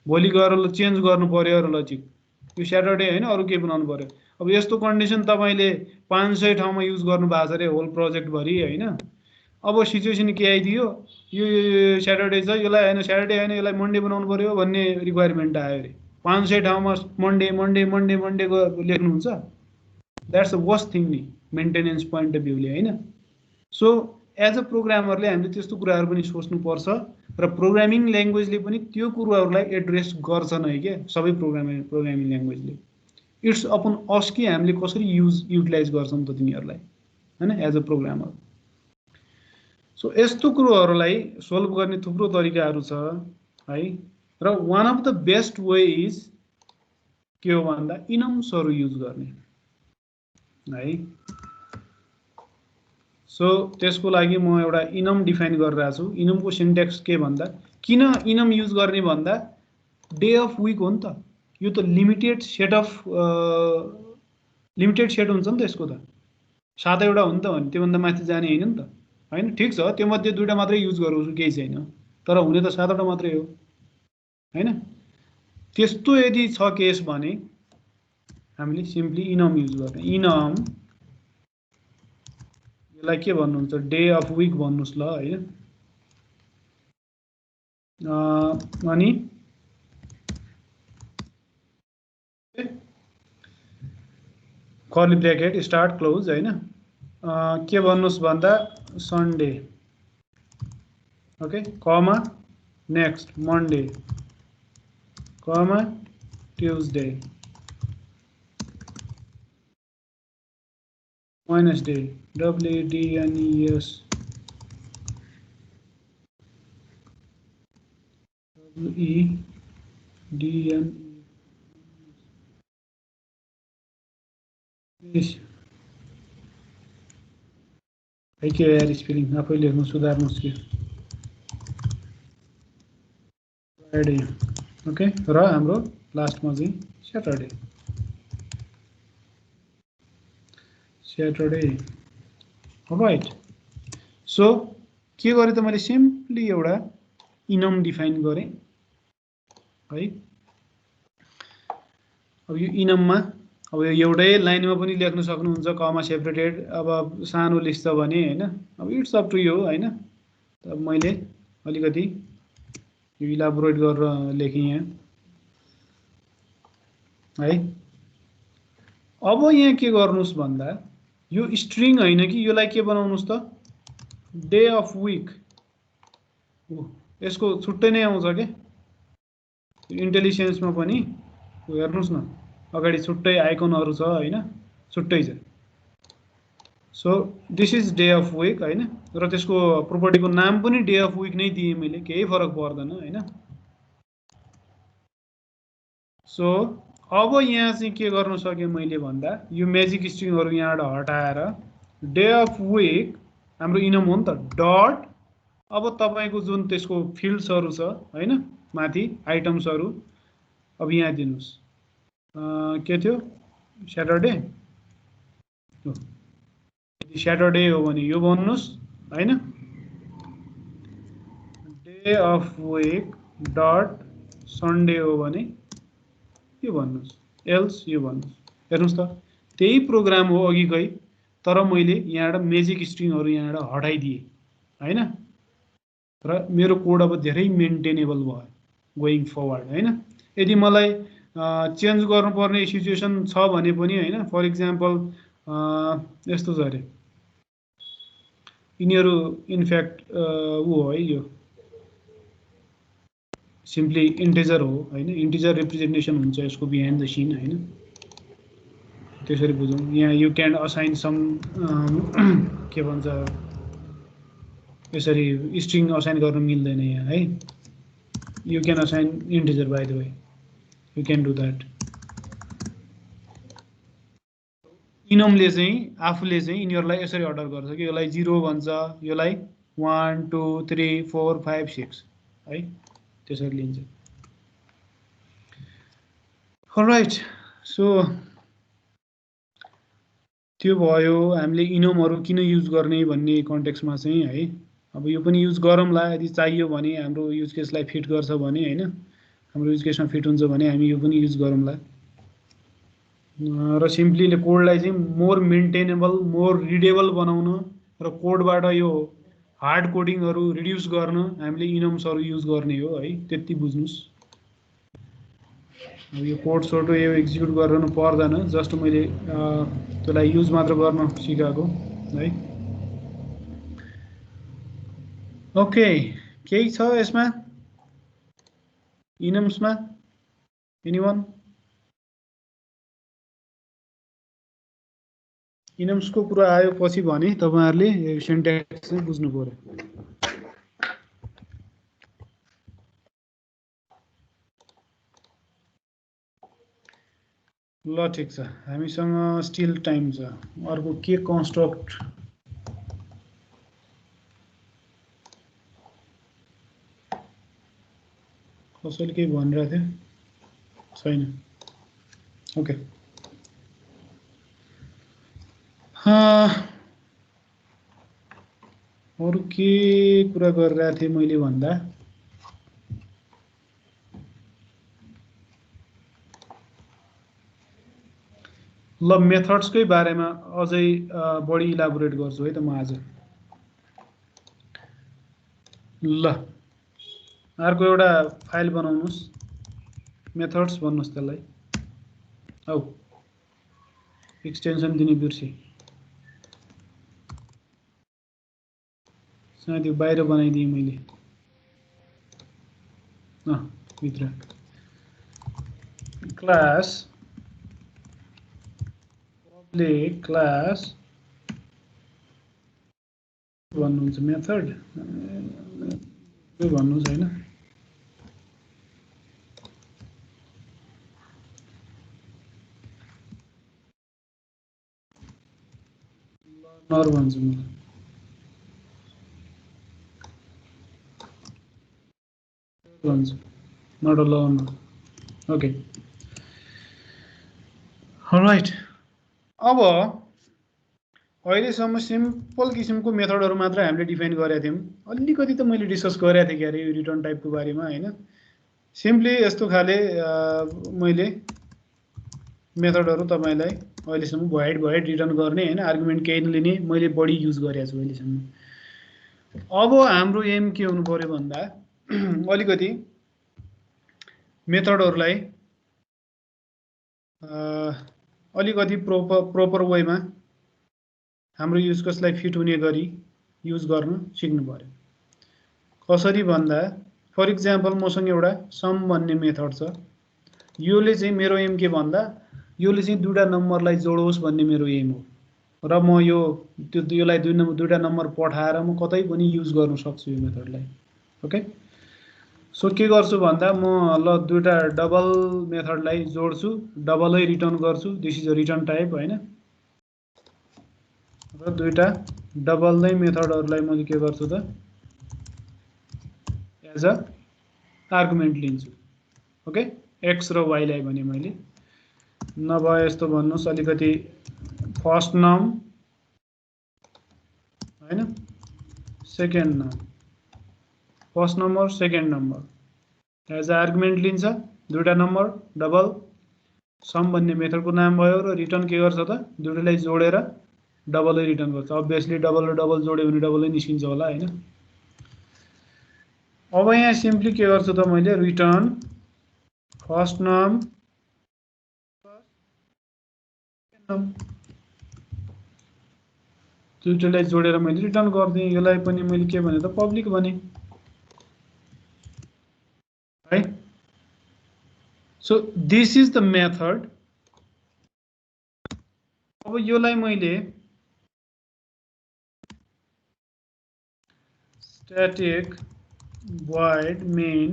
भोलि गएर ल चेन्ज गर्नु पर्यो र ल ठिक यो स्याटरडे होइन अरू केही बनाउनु पर्यो अब यस्तो कन्डिसन तपाईँले 500 ठाउँमा युज गर्नु भएको छ अरे होल प्रोजेक्टभरि होइन अब सिचुएसन के आइदियो यो स्याटरडे छ यसलाई होइन स्याटरडे होइन यसलाई मन्डे बनाउनु पर्यो भन्ने रिक्वायरमेन्ट आयो अरे 500 ठाउँमा मन्डे मन्डे मन्डे मन्डेको लेख्नुहुन्छ द्याट्स द वर्स्ट थिङ नि मेन्टेनेन्स पोइन्ट अफ भ्यूले होइन सो एज अ प्रोग्रामरले हामीले त्यस्तो कुराहरू पनि सोच्नुपर्छ र प्रोग्रामिङ ल्याङ्ग्वेजले पनि त्यो कुराहरूलाई एड्रेस गर्छन् है क्या सबै प्रोग्रामिङ ल्याङ्ग्वेजले इट्स अपन अस कि हामीले कसरी युटिलाइज गर्छौँ त तिनीहरूलाई होइन एज अ प्रोग्रामर सो यस्तो कुरोहरूलाई सोल्भ गर्ने थुप्रो तरिकाहरू छ है र one of the best way is के हो भन्दा इनम्सहरू युज गर्ने है सो त्यसको लागि म एउटा इनम डिफाइन गरिरहेको छु इनमको सिन्ट्याक्स के भन्दा किन इनम युज गर्ने भन्दा डे अफ विक हो नि त यो त लिमिटेड सेट हुन्छ नि त यसको त 7वटा हो नि त भने त्योभन्दा माथि जाने होइन नि त होइन ठिक छ त्यो मध्ये 2टा मात्रै युज गरौँ केही छैन तर हुने त 7वटा मात्रै हो होइन त्यस्तो यदि छ केस भने हामीले सिम्पली इनम युज गर्ने इनम यसलाई के भन्नुहुन्छ डे अफ विक भन्नुस् ल हैन अनि कर्ली ब्रैकेट स्टार्ट क्लोज हैन के भन्नुस् भन्दा सन्डे ओके कमा नेक्स्ट मन्डे कमा ट्युजडे Wednesday, WDNES, WEDN, के यार स्पेलिङ आफै लेख्नु सुधार्नुस् के फ्राइडे ओके र हाम्रो लास्टमा चाहिँ सैटरडे राइट सो के गरेँ त मैले सिम्पली एउटा इनम डिफाइन गरेँ है अब यो इनममा अब यो एउटै लाइनमा पनि लेख्न सक्नुहुन्छ कमा सेपरेटेड अब सानो लेख्छ भने हैन अब इट्स अप टु यु हैन त मैले अलिकति यो इलाबोरेट गरेर लेखेँ यहाँ है अब यहाँ के गर्नुस् भन्दा यो स्ट्रिङ हैन कि योलाई के बनाउनुस् त डे अफ विक यसको छुट्टै नै आउँछ के इन्टेलिजेन्समा पनि हेर्नुस् न अगाडि छुट्टै आइकनहरु छ हैन छुट्टै छ so this is day of week हैन र त्यसको प्रोपर्टीको नाम पनि डे अफ विक नै दिए मैले केही फरक पर्दैन हैन सो अब यहाँ चाहिँ के गर्न सके मैले भन्दा यो म्याजिक स्ट्रिङहरु यहाँबाट हटाएर डे अफ विक हाम्रो इनम हो नि त डट अब तपाईको जुन त्यसको फिल्ड्सहरु छ हैन माथि आइटम्सहरु अब यहाँ दिनुस् के थियो सैटरडे सैटरडे हो भने यो भन्नुस् हैन day of week dot Sunday हो भने यो भन्नुस् एल्स यो भन्नुस् हेर्नुस् त त्यही प्रोग्राम हो अघिकै, तर मैले यहाँबाट मेजिक स्ट्रिङहरू यहाँबाट हटाइदिएँ हैन, र मेरो कोड अब धेरै मेन्टेनेबल भयो गोइङ फरवर्ड हैन। यदि मलाई चेन्ज गर्नुपर्ने सिचुएसन छ भने पनि हैन, फर इक्जाम्पल यस्तो छ अरे, यिनीहरू इनफ्याक्ट ऊ हो है, यो सिम्पली इन्टिजर हो हैन, इन्टिजर रिप्रेजेन्टेसन हुन्छ यसको बिहाइन्ड द सिन हैन, त्यसरी बुझौँ। यहाँ यु क्यान असाइन सम के भन्छ, यसरी स्ट्रिङ असाइन गर्न मिल्दैन यहाँ है। You can assign integer by the way, you can do that. इनमले चाहिँ आफूले चाहिँ यिनीहरूलाई यसरी अर्डर गर्छ कि यसलाई 0 भन्छ, यसलाई 1 2 3 4 5 6 है, त्यसरी लिन्छ। अलराइट, सो त्यो भयो हामीले इनमहरू किन युज गर्ने भन्ने कन्टेक्स्टमा चाहिँ है। अब यो पनि युज गरौँला यदि चाहियो भने, हाम्रो युज केसलाई फिट गर्छ भने हैन, हाम्रो युज केसमा फिट हुन्छ भने हामी यो पनि युज गरौँला। र सिम्पली कोडलाई चाहिँ मोर मेन्टेनेबल, मोर रिडेबल बनाउन र कोडबाट यो हार्ड कोडिङहरू रिड्युस गर्न हामीले इनम्सहरू युज गर्ने हो है, त्यति बुझ्नुस्। अब यो कोड सोटो यो एक्जिक्युट गर्न पर्दैन, जस्ट मैले त्यसलाई युज मात्र गर्न सिकाएको है। ओके, केही छ यसमा इनम्समा एनीवन? इनम्सको कुरा आयो पछि भने तपाईहरुले सिन्ट्याक्स चाहिँ बुझ्नु पर्यो। ल ठीक छ, हामीसँग स्टिल टाइम छ। अर्को के कन्स्ट्रक्ट कसैले केही भनिरहेको थियो? छैन। ओके, अरु के कुरा गरिरहेको थिएँ मैले भन्दा, ल मेथड्सकै बारेमा अझै बढी इलाबोरेट गर्छु है त म आज। ल अर्को एउटा फाइल बनाउनुस्, मेथड्स भन्नुस् त्यसलाई। औ एक्सटेन्सन दिने बिर्से, सायद यो बाहिर बनाइदिएँ मैले। भित्र क्लास पब्लिक क्लास भन्नुहुन्छ, मेथड के भन्नुहुन्छ हैन। लर्नर भन्छु म, भन्छु not a learner. Okay, alright. अब अहिलेसम्म सिम्पल किसिमको मेथडहरू मात्र हामीले डिफाइन गरेका थियौँ। अलिकति त मैले डिस्कस गरेको थिएँ क्यारे रिटर्न टाइपको बारेमा हैन। सिम्पली यस्तो खाले मैले मेथडहरू तपाईलाई अहिलेसम्म भोइड रिटर्न गर्ने हैन, आर्गुमेन्ट केही नलिने मैले बढी युज गरेको छु अहिलेसम्म। अब हाम्रो एम के हुनु पर्यो भन्दा अलिकति मेथडहरूलाई अलिकति प्रोपर वेमा हाम्रो युज केसलाई फिट हुने गरी युज गर्न सिक्नु पर्यो। कसरी भन्दा फर इक्जाम्पल मसँग एउटा सम भन्ने मेथड छ। योले चाहिँ मेरो एम के भन्दा योले चाहिँ दुईटा नम्बरलाई जोडोस् भन्ने मेरो एम हो, र म योलाई दुईटा नम्बर पठाएर म कतै पनि युज गर्न सक्छु यो मेथडलाई। ओके, सो के गर्छु भन्दा म ल दुईटा डबल मेथडलाई जोड्छु, डबलै रिटर्न गर्छु, this is a return type हैन। र दुईटा डबल नै मेथडहरूलाई मैले के गर्छु त एज अ आर्गुमेन्ट लिन्छु। ओके, एक्स र वाइ लाई भने मैले नभए यस्तो भन्नुस् अलिकति फर्स्ट नम हैन, second num, first number second number as a argument लिन्छ, दुईटा नम्बर डबल सम भन्ने मेथडको नाम भयो र रिटर्न के गर्छ त दुईटैलाई जोडेर डबलै रिटर्न गर्छ अभियसली डबल र डबल जोड्यो भने डबलै निस्किन्छ होला हैन अब यहाँ सिम्पली के गर्छु त मैले रिटर्न फर्स्ट नम दुईटैलाई जोडेर मैले रिटर्न गर्दिएँ यसलाई पनि मैले के भने त पब्लिक भने है so this is the method अब यसलाई मैले static void main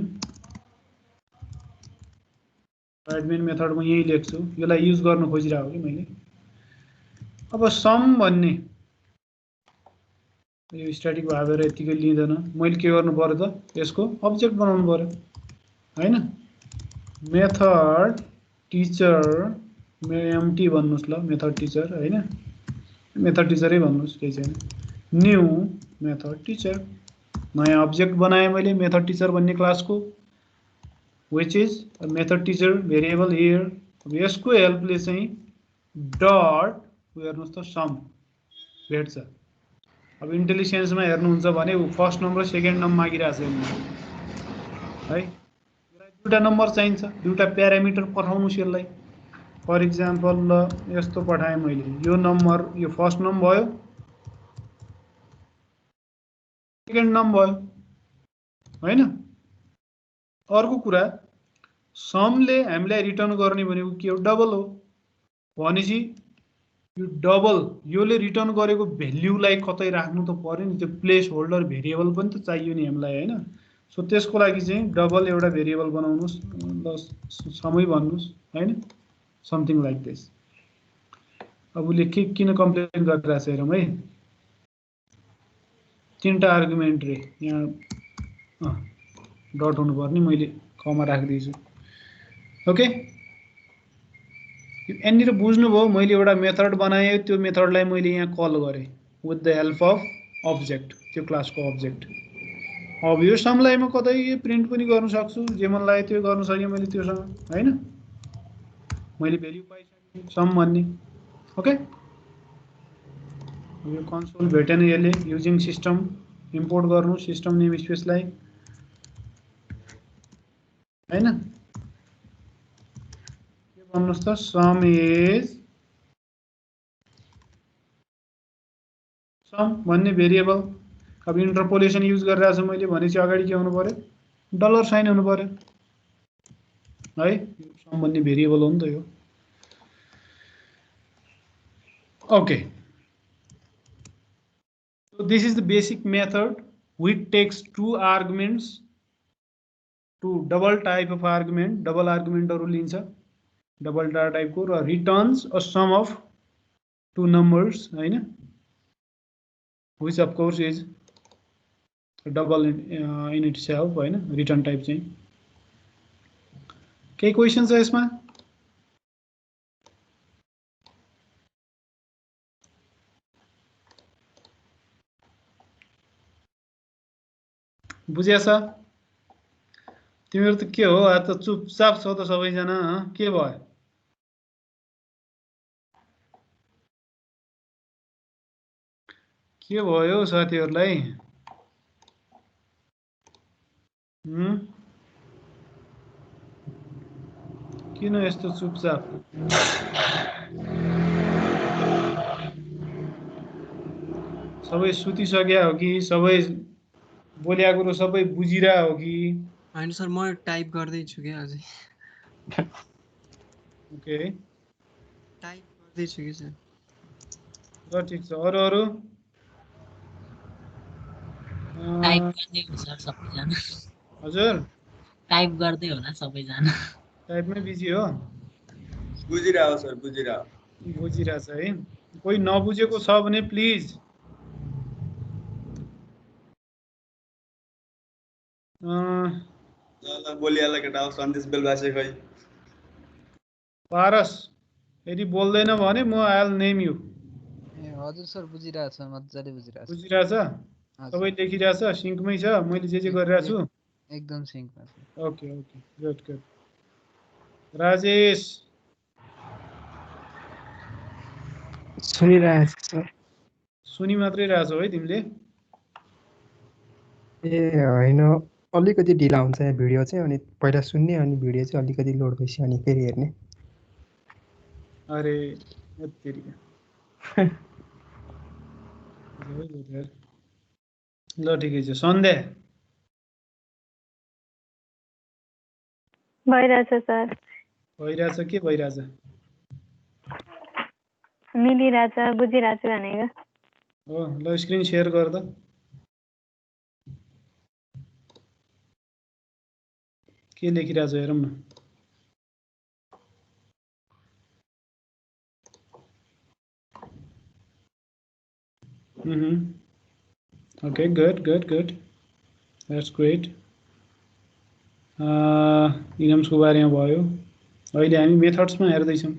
मेथडमा यही लेख्छु यसलाई युज गर्न खोजिरहेको कि मैले अब सम भन्ने यो स्ट्याटिक भएर यतिकै लिँदैन मैले के गर्नु पर्यो त यसको अब्जेक्ट बनाउनु पर्यो हैन मेथड टिचर एमटी भन्नुस् ल मेथड टिचर हैन मेथड टिचरै भन्नुस् केही छैन न्यू मेथड टिचर नयाँ अब्जेक्ट बनाएँ मैले मेथड टिचर भन्ने क्लासको which is a method teacher variable here अब यसको हेल्पले चाहिँ डट हेर्नुस् त सम भेट्छ अब इन्टेलिजेन्समा हेर्नुहुन्छ भने फर्स्ट नम्बर र सेकेन्ड नम्बर मागिरहेछ है दुईटा नम्बर चाहिन्छ दुईटा प्यारामिटर पठाउनुस् यसलाई फर इक्जाम्पल ल यस्तो पठाएँ मैले यो नम्बर यो फर्स्ट नम्बर भयो सेकेन्ड नम्बर भयो हैन अर्को कुरा समले हामीलाई रिटर्न गर्ने भनेको के हो डबल हो भनेपछि यो डबल योले रिटर्न गरेको भ्याल्युलाई कतै राख्नु त पर्यो नि त्यो प्लेस होल्डर भेरिएबल पनि त चाहियो नि हामीलाई हैन सो त्यसको लागि चाहिँ डबल एउटा भेरिएबल बनाउनुस् ल समय भन्नुस् हैन समथिङ लाइक दिस अब उसले किन कम्प्लेन गरिरहेछ हेरौँ है तीनटा आर्गुमेन्ट रे यहाँ डट हुनुपर्ने मैले कमा राखिदिन्छु ओके यहाँनिर बुझ्नुभयो मैले एउटा मेथड बनाएँ त्यो मेथडलाई मैले यहाँ कल गरेँ with the help of object त्यो क्लासको अब्जेक्ट अब यो समलाई म कतै प्रिन्ट पनि गर्न सक्छु जे मन लाग्यो त्यो गर्न सकेँ मैले त्योसँग हैन मैले भ्याल्यु पाइसकेँ सम भन्ने ओके यो कन्सोल भेटेन यसले युजिङ सिस्टम इम्पोर्ट गर्नु सिस्टम नेम स्पेसलाई हैन के भन्नुस् त सम इज सम भन्ने भेरिएबल अब इन्टरपोलेसन युज गरिरहेको छु मैले भनेपछि अगाडि के हुनु पर्यो डलर साइन हुनु पर्यो है सम भन्ने भेरिएबल हो नि त यो okay so this is the basic method which takes two arguments to double type of argument double argument or lincha double data type ko returns a sum of two numbers haina which of course is double in itself haina return type chain के question छ यसमा बुझ्याछ तिमीहरु त के हो आ त चुपचाप छ त सबैजना के भयो के भयो साथीहरुलाई किन यस्तो चुपचाप सबै सुतिसक्या हो कि सबै बोलिया कुरो सबै बुझिरा हो कि हैन सर म टाइप गर्दै छु के अझै ओके टाइप गर्दै छु के सर ल ठीक छ अरु टाइप गर्दै हो सर सबैजना हजुर टाइप गर्दै होला सबैजना टाइपमै बिजी हो बुझिरा हो सर बुझिरा छ है कोही नबुझेको छ भने प्लिज ल बोलिहाल केटा हो सन्देश बेलबासे खै पारस यदि बोल्दैन भने म आइल नेम यु ए हजुर सर बुझिरहेछ मज्जाले बुझिरहेछ बुझिरहेछ सबै देखिरहेछ सिंकमै छ मैले जे गरिरहेको छु एकदम सिंकमा छ okay okay good good Rajesh सुनिरहेको छु सर। सुनि मात्रै रहेछौ है तिमीले? ए होइन, अलिकति ढिला हुन्छ यहाँ भिडियो चाहिँ, अनि पहिला सुन्ने अनि भिडियो चाहिँ अलिकति लोड भएपछि अनि फेरि हेर्ने। अरे तेरिका। ल ठिकै छ। सन्ध्या भइरहेछ सर। भइरहेछ? के भइरहेछ? मिलिरहेछ, बुझिरहेछु भनेको। हो, ल स्क्रिन सेयर गर त। के लेखिरहेछ हेरौँ न। Okay, good. That's great. इनम्सको बारेमा भयो। अहिले हामी मेथड्समा हेर्दैछौँ।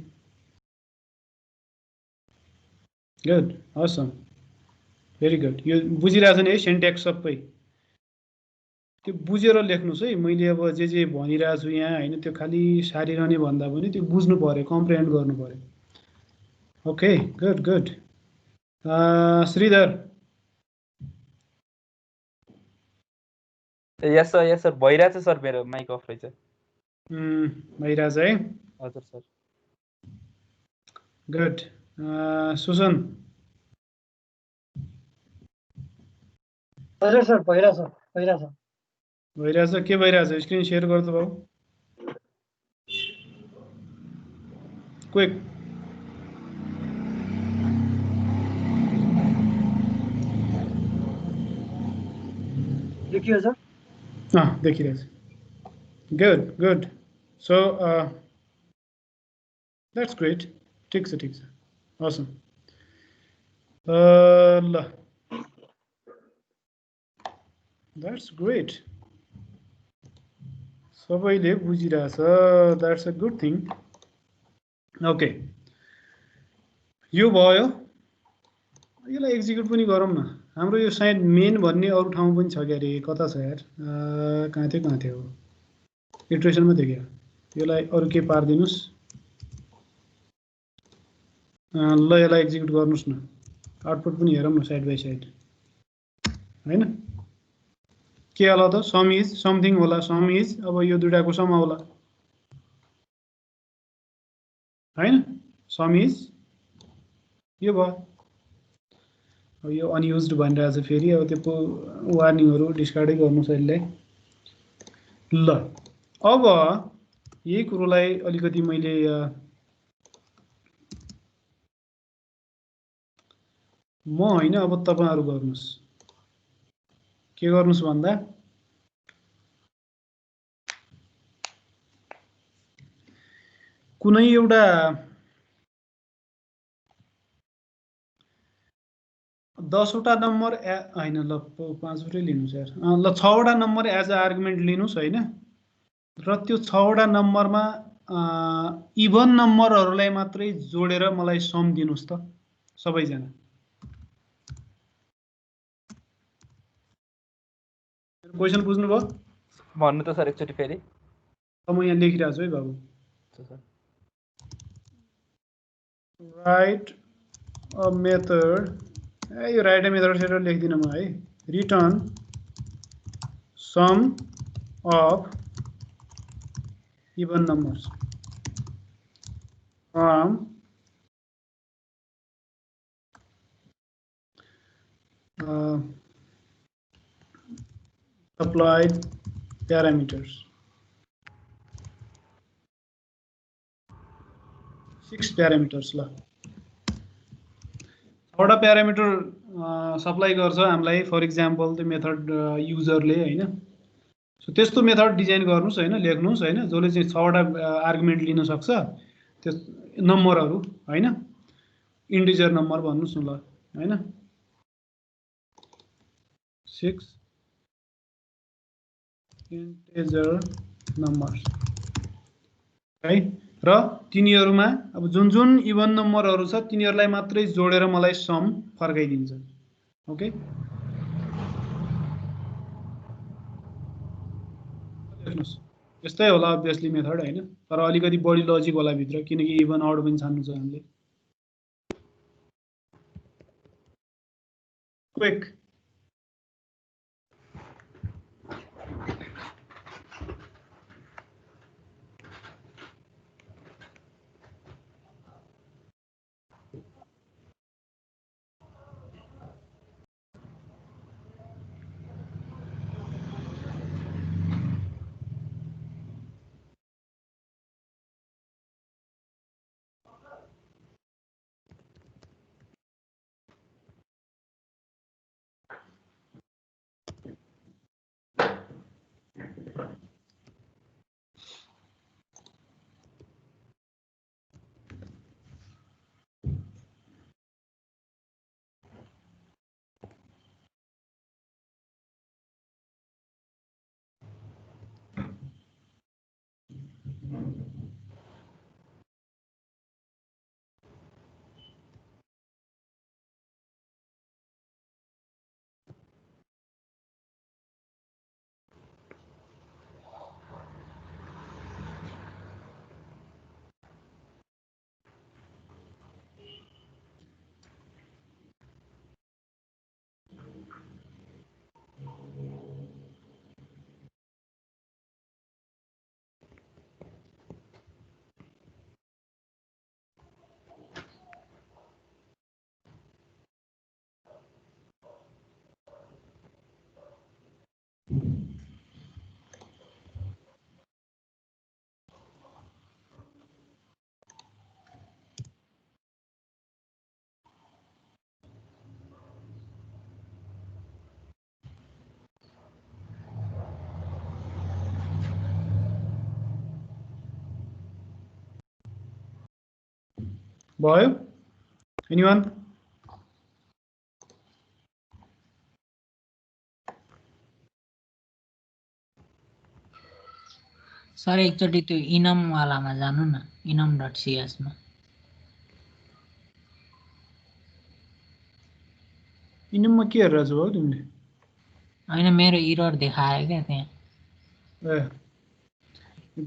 Good, awesome, very good. यो बुझिरहेछ नि है सिन्ट्याक्स सबै? त्यो बुझेर लेख्नुहोस् है। मैले अब जे भनिरहेको छु यहाँ होइन, त्यो खालि सारिरहने भन्दा पनि त्यो बुझ्नु पर्यो, कम्प्रिहेन्ड गर्नु पर्यो। Okay, good. Sridhar. Yes sir भइरहेछ सर, मेरो माइक अफ रहेछ। भइरहेछ है? हजुर सर। गुड। सुसन। हजुर सर, भइरहेछ। के भइरहेछ? स्क्रिन सेयर गर्नु भाउ। क्विक। देखियो सर? देखिरहेछ। गुड। So that's great. ठिक छ। awesome. ल, द्याट्स ग्रेट। सबैले बुझिरहेछ। That's a good thing. Okay, यो भयो। यसलाई एक्जिक्युट पनि गरौँ न। हाम्रो यो सायद मेन भन्ने अरू ठाउँ पनि छ क्या अरे। कता छ यार? कहाँ थियो? इटरेसनमा थियो क्या? यसलाई अरू के पारिदिनुहोस्। ल, यसलाई एक्जिक्युट गर्नुहोस् न। आउटपुट पनि हेरौँ न साइड बाई साइड, होइन? के होला त? सम इज समथिङ होला। सम इज, अब यो दुइटाको सम होला, होइन? सम इज यो भयो। अब यो अनयुज्ड भनिरहेछ फेरि। अब त्यो वार्निङहरू डिस्कार्डै गर्नुहोस् यसलाई। ल, अब यही कुरोलाई अलिकति मैले म होइन, अब तपाईँहरू गर्नुहोस्। के गर्नुहोस् भन्दा कुनै एउटा 10वटा नम्बर होइन, ल 5वटै लिनुहोस् यार। ल 6वटा नम्बर एज अ आर्गुमेन्ट लिनुहोस्, होइन? र त्यो 6वटा नम्बरमा इभन नम्बरहरूलाई मात्रै जोडेर मलाई सम दिनुहोस् त सबैजना। क्वेसन बुझ्नुभयो? भन्नु त सर एकचोटि फेरि। म यहाँ लेखिरहेको छु है बाबु। Sir, write a method. यो राइट अ मेथड सेट लेख्दिनँ म है। Return sum of even numbers from applied parameters. 6 parameters. ल, 6वटा प्यारामिटर सप्लाई गर्छ हामीलाई। फर इक्जाम्पल त्यो मेथड युजरले, होइन? सो त्यस्तो मेथड डिजाइन गर्नुहोस्, होइन? लेख्नुहोस्, होइन? जसले चाहिँ 6वटा आर्गुमेन्ट लिन सक्छ। त्यो नम्बरहरू, होइन? इन्टिजर नम्बर भन्नुहोस् न, ल, होइन? 6 इन्टिजर नम्बर्स है। र तिनीहरूमा अब जुन इभन नम्बरहरू छ तिनीहरूलाई मात्रै जोडेर मलाई सम फर्काइदिन्छ। ओके, लेख्नुहोस्। यस्तै होला अभियसली मेथड, होइन? तर अलिकति बढी लजिक होला भित्र, किनकि इभन अड पनि छान्नु छ हामीले। क्विक भयो एनीवन सर एकचोटि त्यो इनम वालामा जानु न enum.cs मा इनममा के हेरेर छौ हौ तिमीले हैन मेरो एरर देखायो क्या त्यहाँ ए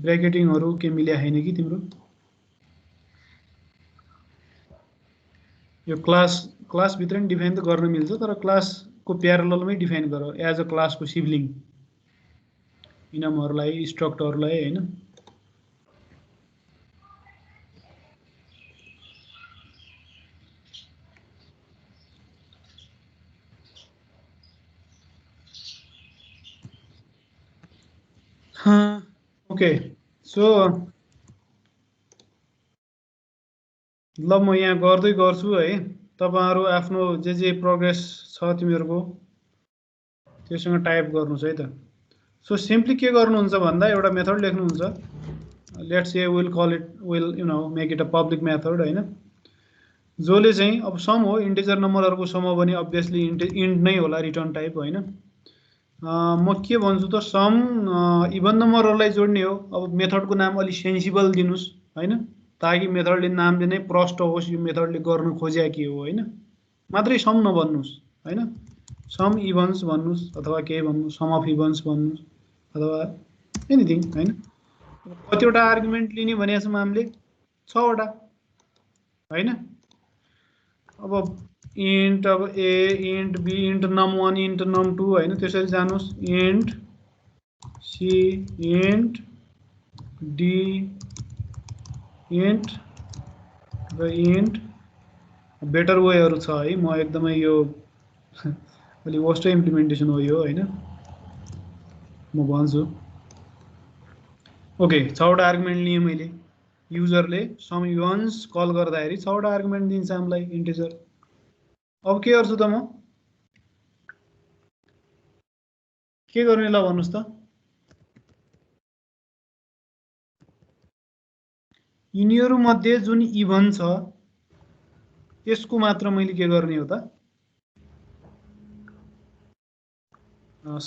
ब्र्याकेटिङहरु के मिल्या छैन कि तिम्रो यो क्लास भित्र नि डिफाइन त गर्न मिल्छ तर क्लासको प्यारललमै डिफाइन गर एज अ क्लासको सिबलिङ इनमहरुलाई स्ट्रक्टरलाई हैन ओके सो ल म यहाँ गर्दै गर्छु है तपाईहरु आफ्नो जे प्रोग्रेस छ तिमीहरुको त्यससँग टाइप गर्नुस् है त सो सिम्पली के गर्नुहुन्छ भन्दा एउटा मेथड लेख्नुहुन्छ let's say will call it will you know make it a public method हैन जोले चाहिँ अब सम हो इन्टिजर नम्बरहरुको सम हो भने obviously इन्ट नै होला रिटर्न टाइप हैन म के भन्छु त सम इभन नम्बरहरुलाई जोड्ने हो अब मेथडको नाम अलि सेन्सिबल दिनुस् हैन ताकि मेथडले नामले नै प्रष्ट होस् यो मेथडले गर्न खोज्या के हो हैन मात्रै सम नभन्नुस् हैन सम इभन्स भन्नुस् अथवा के भन्नुस् सम अफ इभन्स भन्नुस् अथवा एनीथिङ हैन कतिवटा आर्गुमेन्ट लिने भनेको छौं हामीले 6 वटा हैन अब int अब a int b int num1 int num2 हैन त्यसरी जानुस् int c int d int र int बेटर वेहरु छ है म एकदमै यो अलि वर्स्ट इम्प्लिमेन्टेसन हो यो हैन म भन्छु ओके 6 वटा आर्गुमेन्ट लिए मैले युजरले सम इभन्स कल गर्दाखेरि 6 वटा आर्गुमेन्ट दिन्छ हामीलाई इन्टिजर अब के गर्छु त म के गर्ने ल भन्नुस् त यिनीहरु मध्ये जुन इभन छ त्यसको मात्र मैले के गर्ने हो त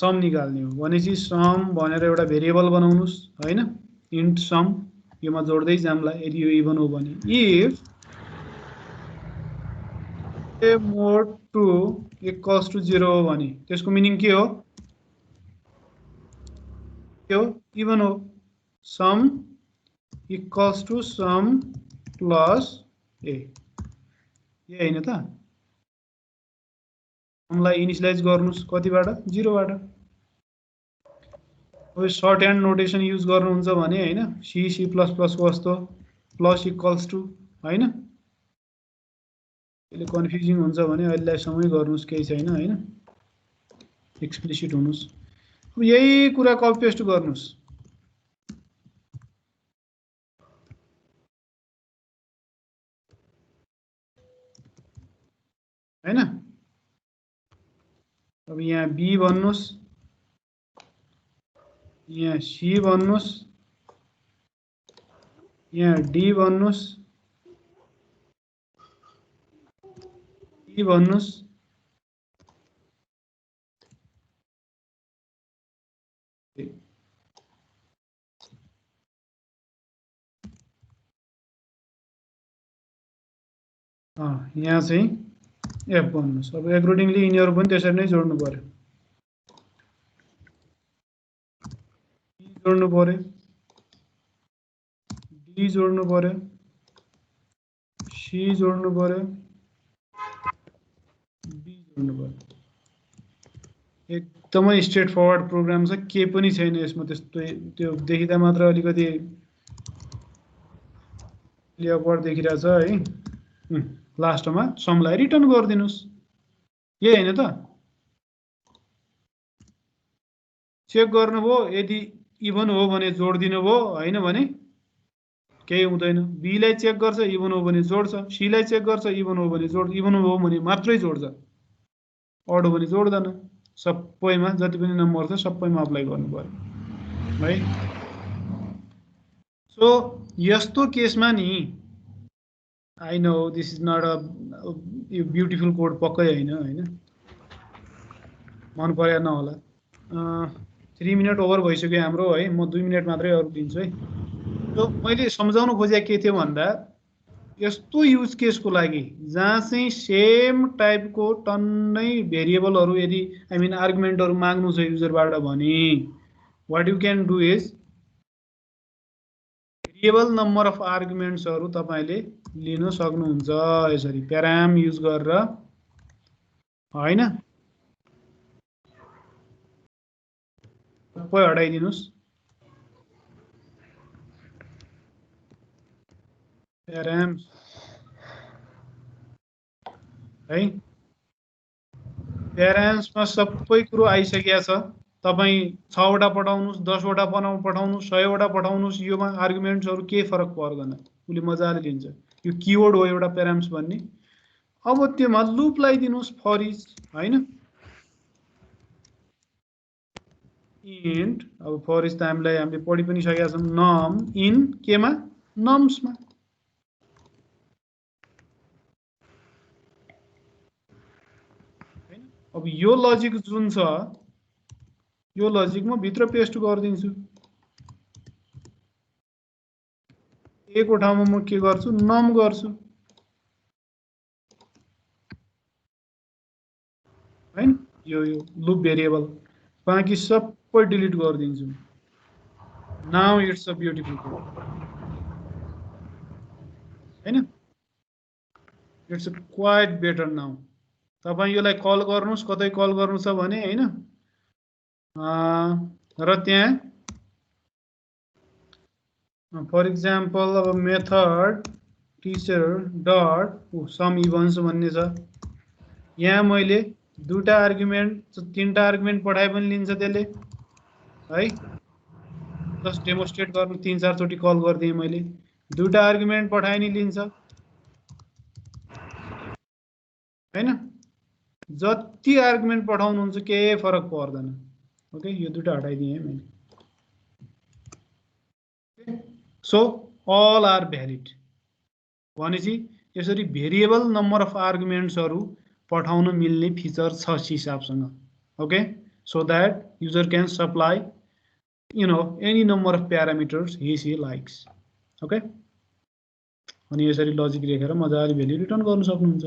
सम निकाल्ने हो भनेपछि सम भनेर एउटा भेरिएबल बनाउनुस् हैन इन्ट सम योमा जोड्दै जामला यदि यो इभन हो भने if a mod 2 equals to 0 हो भने त्यसको मिनिङ के हो इभन हो some equals to sum plus a ये हैन त समलाई इनिशियलाइज गर्नुस् कतिबाट 0 बाट अब सर्ट ह्यान्ड नोटेसन युज गर्नुहुन्छ भने हैन C C++ को जस्तो प्लस इक्वल्स टु हैन यसले कन्फ्युजिङ हुन्छ भने अहिलेलाई समय गर्नुस् केही छैन हैन एक्सप्लिसिट हुनुस् अब यही कुरा कपी पेस्ट गर्नुस् हैन अब यहाँ B भन्नुस् यहाँ C भन्नुस् यहाँ D भन्नुस् E भन्नुस् यहाँ चाहिँ F भन्नुस् अब एकोर्डिङली यिनीहरु पनि त्यसरी नै जोड्नु पर्यो E जोड्नु पर्यो D जोड्नु पर्यो C जोड्नु पर्यो B जोड्नु पर्यो एकदमै स्ट्रेट फरवर्ड प्रोग्राम छ के पनि छैन यसमा त्यस्तो त्यो देखिदा मात्र अलिकति लेआउट देखिरहेछ है लास्टमा समलाई रिटर्न गरिदिनुस् यही हैन त चेक गर्नुभयो यदि इभन हो भने जोड्दिनु भयो हैन भने केही हुँदैन B लाई चेक गर्छ इभन हो भने जोड्छ C लाई चेक गर्छ इभन हो भने जोड्छ इभन हो भने मात्रै जोड्छ अड हो भने जोड्दैन सबैमा जति पनि नम्बर छ सबैमा अप्लाई गर्नु पर्यो है सो यस्तो केसमा नि I know this is not a beautiful code पक्कै हैन मन पर्या नहोला 3 मिनेट ओभर भइसक्यो हाम्रो है म 2 मिनेट मात्रै अरु दिन्छु है तो मैले सम्झाउन खोजे के थियो भन्दा यस्तो युज केसको लागि जहाँ चाहिँ सेम टाइपको टन्नै भेरिएबलहरु यदि आई मिन आर्गुमेन्टहरु माग्नु छ युजरबाट भने what you can do is variable number of आर्गुमेन्ट्सहरु तपाईले लिन सक्नुहुन्छ यसरी प्याराम युज गरेर हैन सबै हटाइदिनुस् प्याराम है प्याराम्समा सबै कुरो आइसकेको छ तपाई 6 वटा पठाउनुस् 10 वटा पठाउनुस् 100 वटा पठाउनुस् योमा आर्गुमेन्ट्सहरु के फरक पर्दैन उले मजाले लिन्छ यो कीवर्ड हो एउटा प्याराम्स भन्ने अब त्यसमा लूप लगाइदिनुस् फर इच हैन इन्ट अब फर इच त हामीले पढि पनि सकेका छौं नम इन केमा नम्समा हैन अब यो लजिक जुन छ यो लजिक म भित्र पेस्ट गर्दिन्छु एको ठाउँमा म के गर्छु नम गर्छु हैन यो लूप भेरिएबल बाँकी सबै डिलिट गरिदिन्छु now it's a beautiful code हैन इट्स क्वाइट बेटर नाउ तपाई यसलाई कल गर्नुस् कतै कल गर्नु छ भने हैन र त्यहाँ फर एक्जाम्पल अब मेथड टीचर डट सम इभन्स भन्ने छ यहाँ मैले दुईटा आर्गुमेन्ट तीनटा आर्गुमेन्ट पठाए पनि लिन्छ त्यसले है जस्ट डेमोन्स्ट्रेट गर्नु 3-4 चोटी कल गर्दिए मैले दुईटा आर्गुमेन्ट पठाए नि लिन्छ हैन जति आर्गुमेन्ट पठाउनुहुन्छ के फरक पर्दैन ओके यो दुईटा हटाइदिए मैले सो all are valid भनेपछि यसरी भेरिएबल नम्बर अफ आर्गुमेन्ट्सहरु पठाउन मिल्ने फिचर छ हिसाबसँग okay so that user can supply you know any number of parameters he she likes okay अनि यसरी लजिक लेखेर मजाले भ्यालु रिटर्न गर्न सक्नुहुन्छ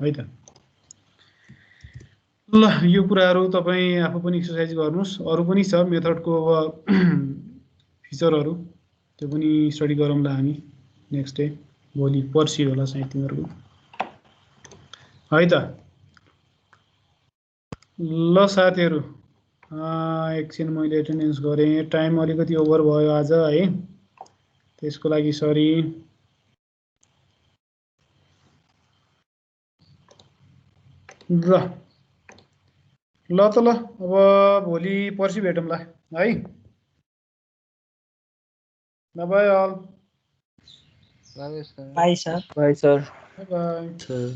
है त ल यो कुराहरु तपाई आफू पनि एक्सरसाइज गर्नुस् अरु पनि छ मेथडको अब फिचरहरु त्यो पनि स्टडी गरौँला हामी नेक्स्ट डे भोलि पर्सि होला सायद तिमीहरुको है त ल साथीहरू एकछिन मैले एटेन्डेन्स गरेँ, टाइम अलिकति ओभर भयो आज है, त्यसको लागि सरी। ल त ल, अब भोलि पर्सि भेटौँला है। Bye all. Bye sir. Bye sir. Bye. Sir.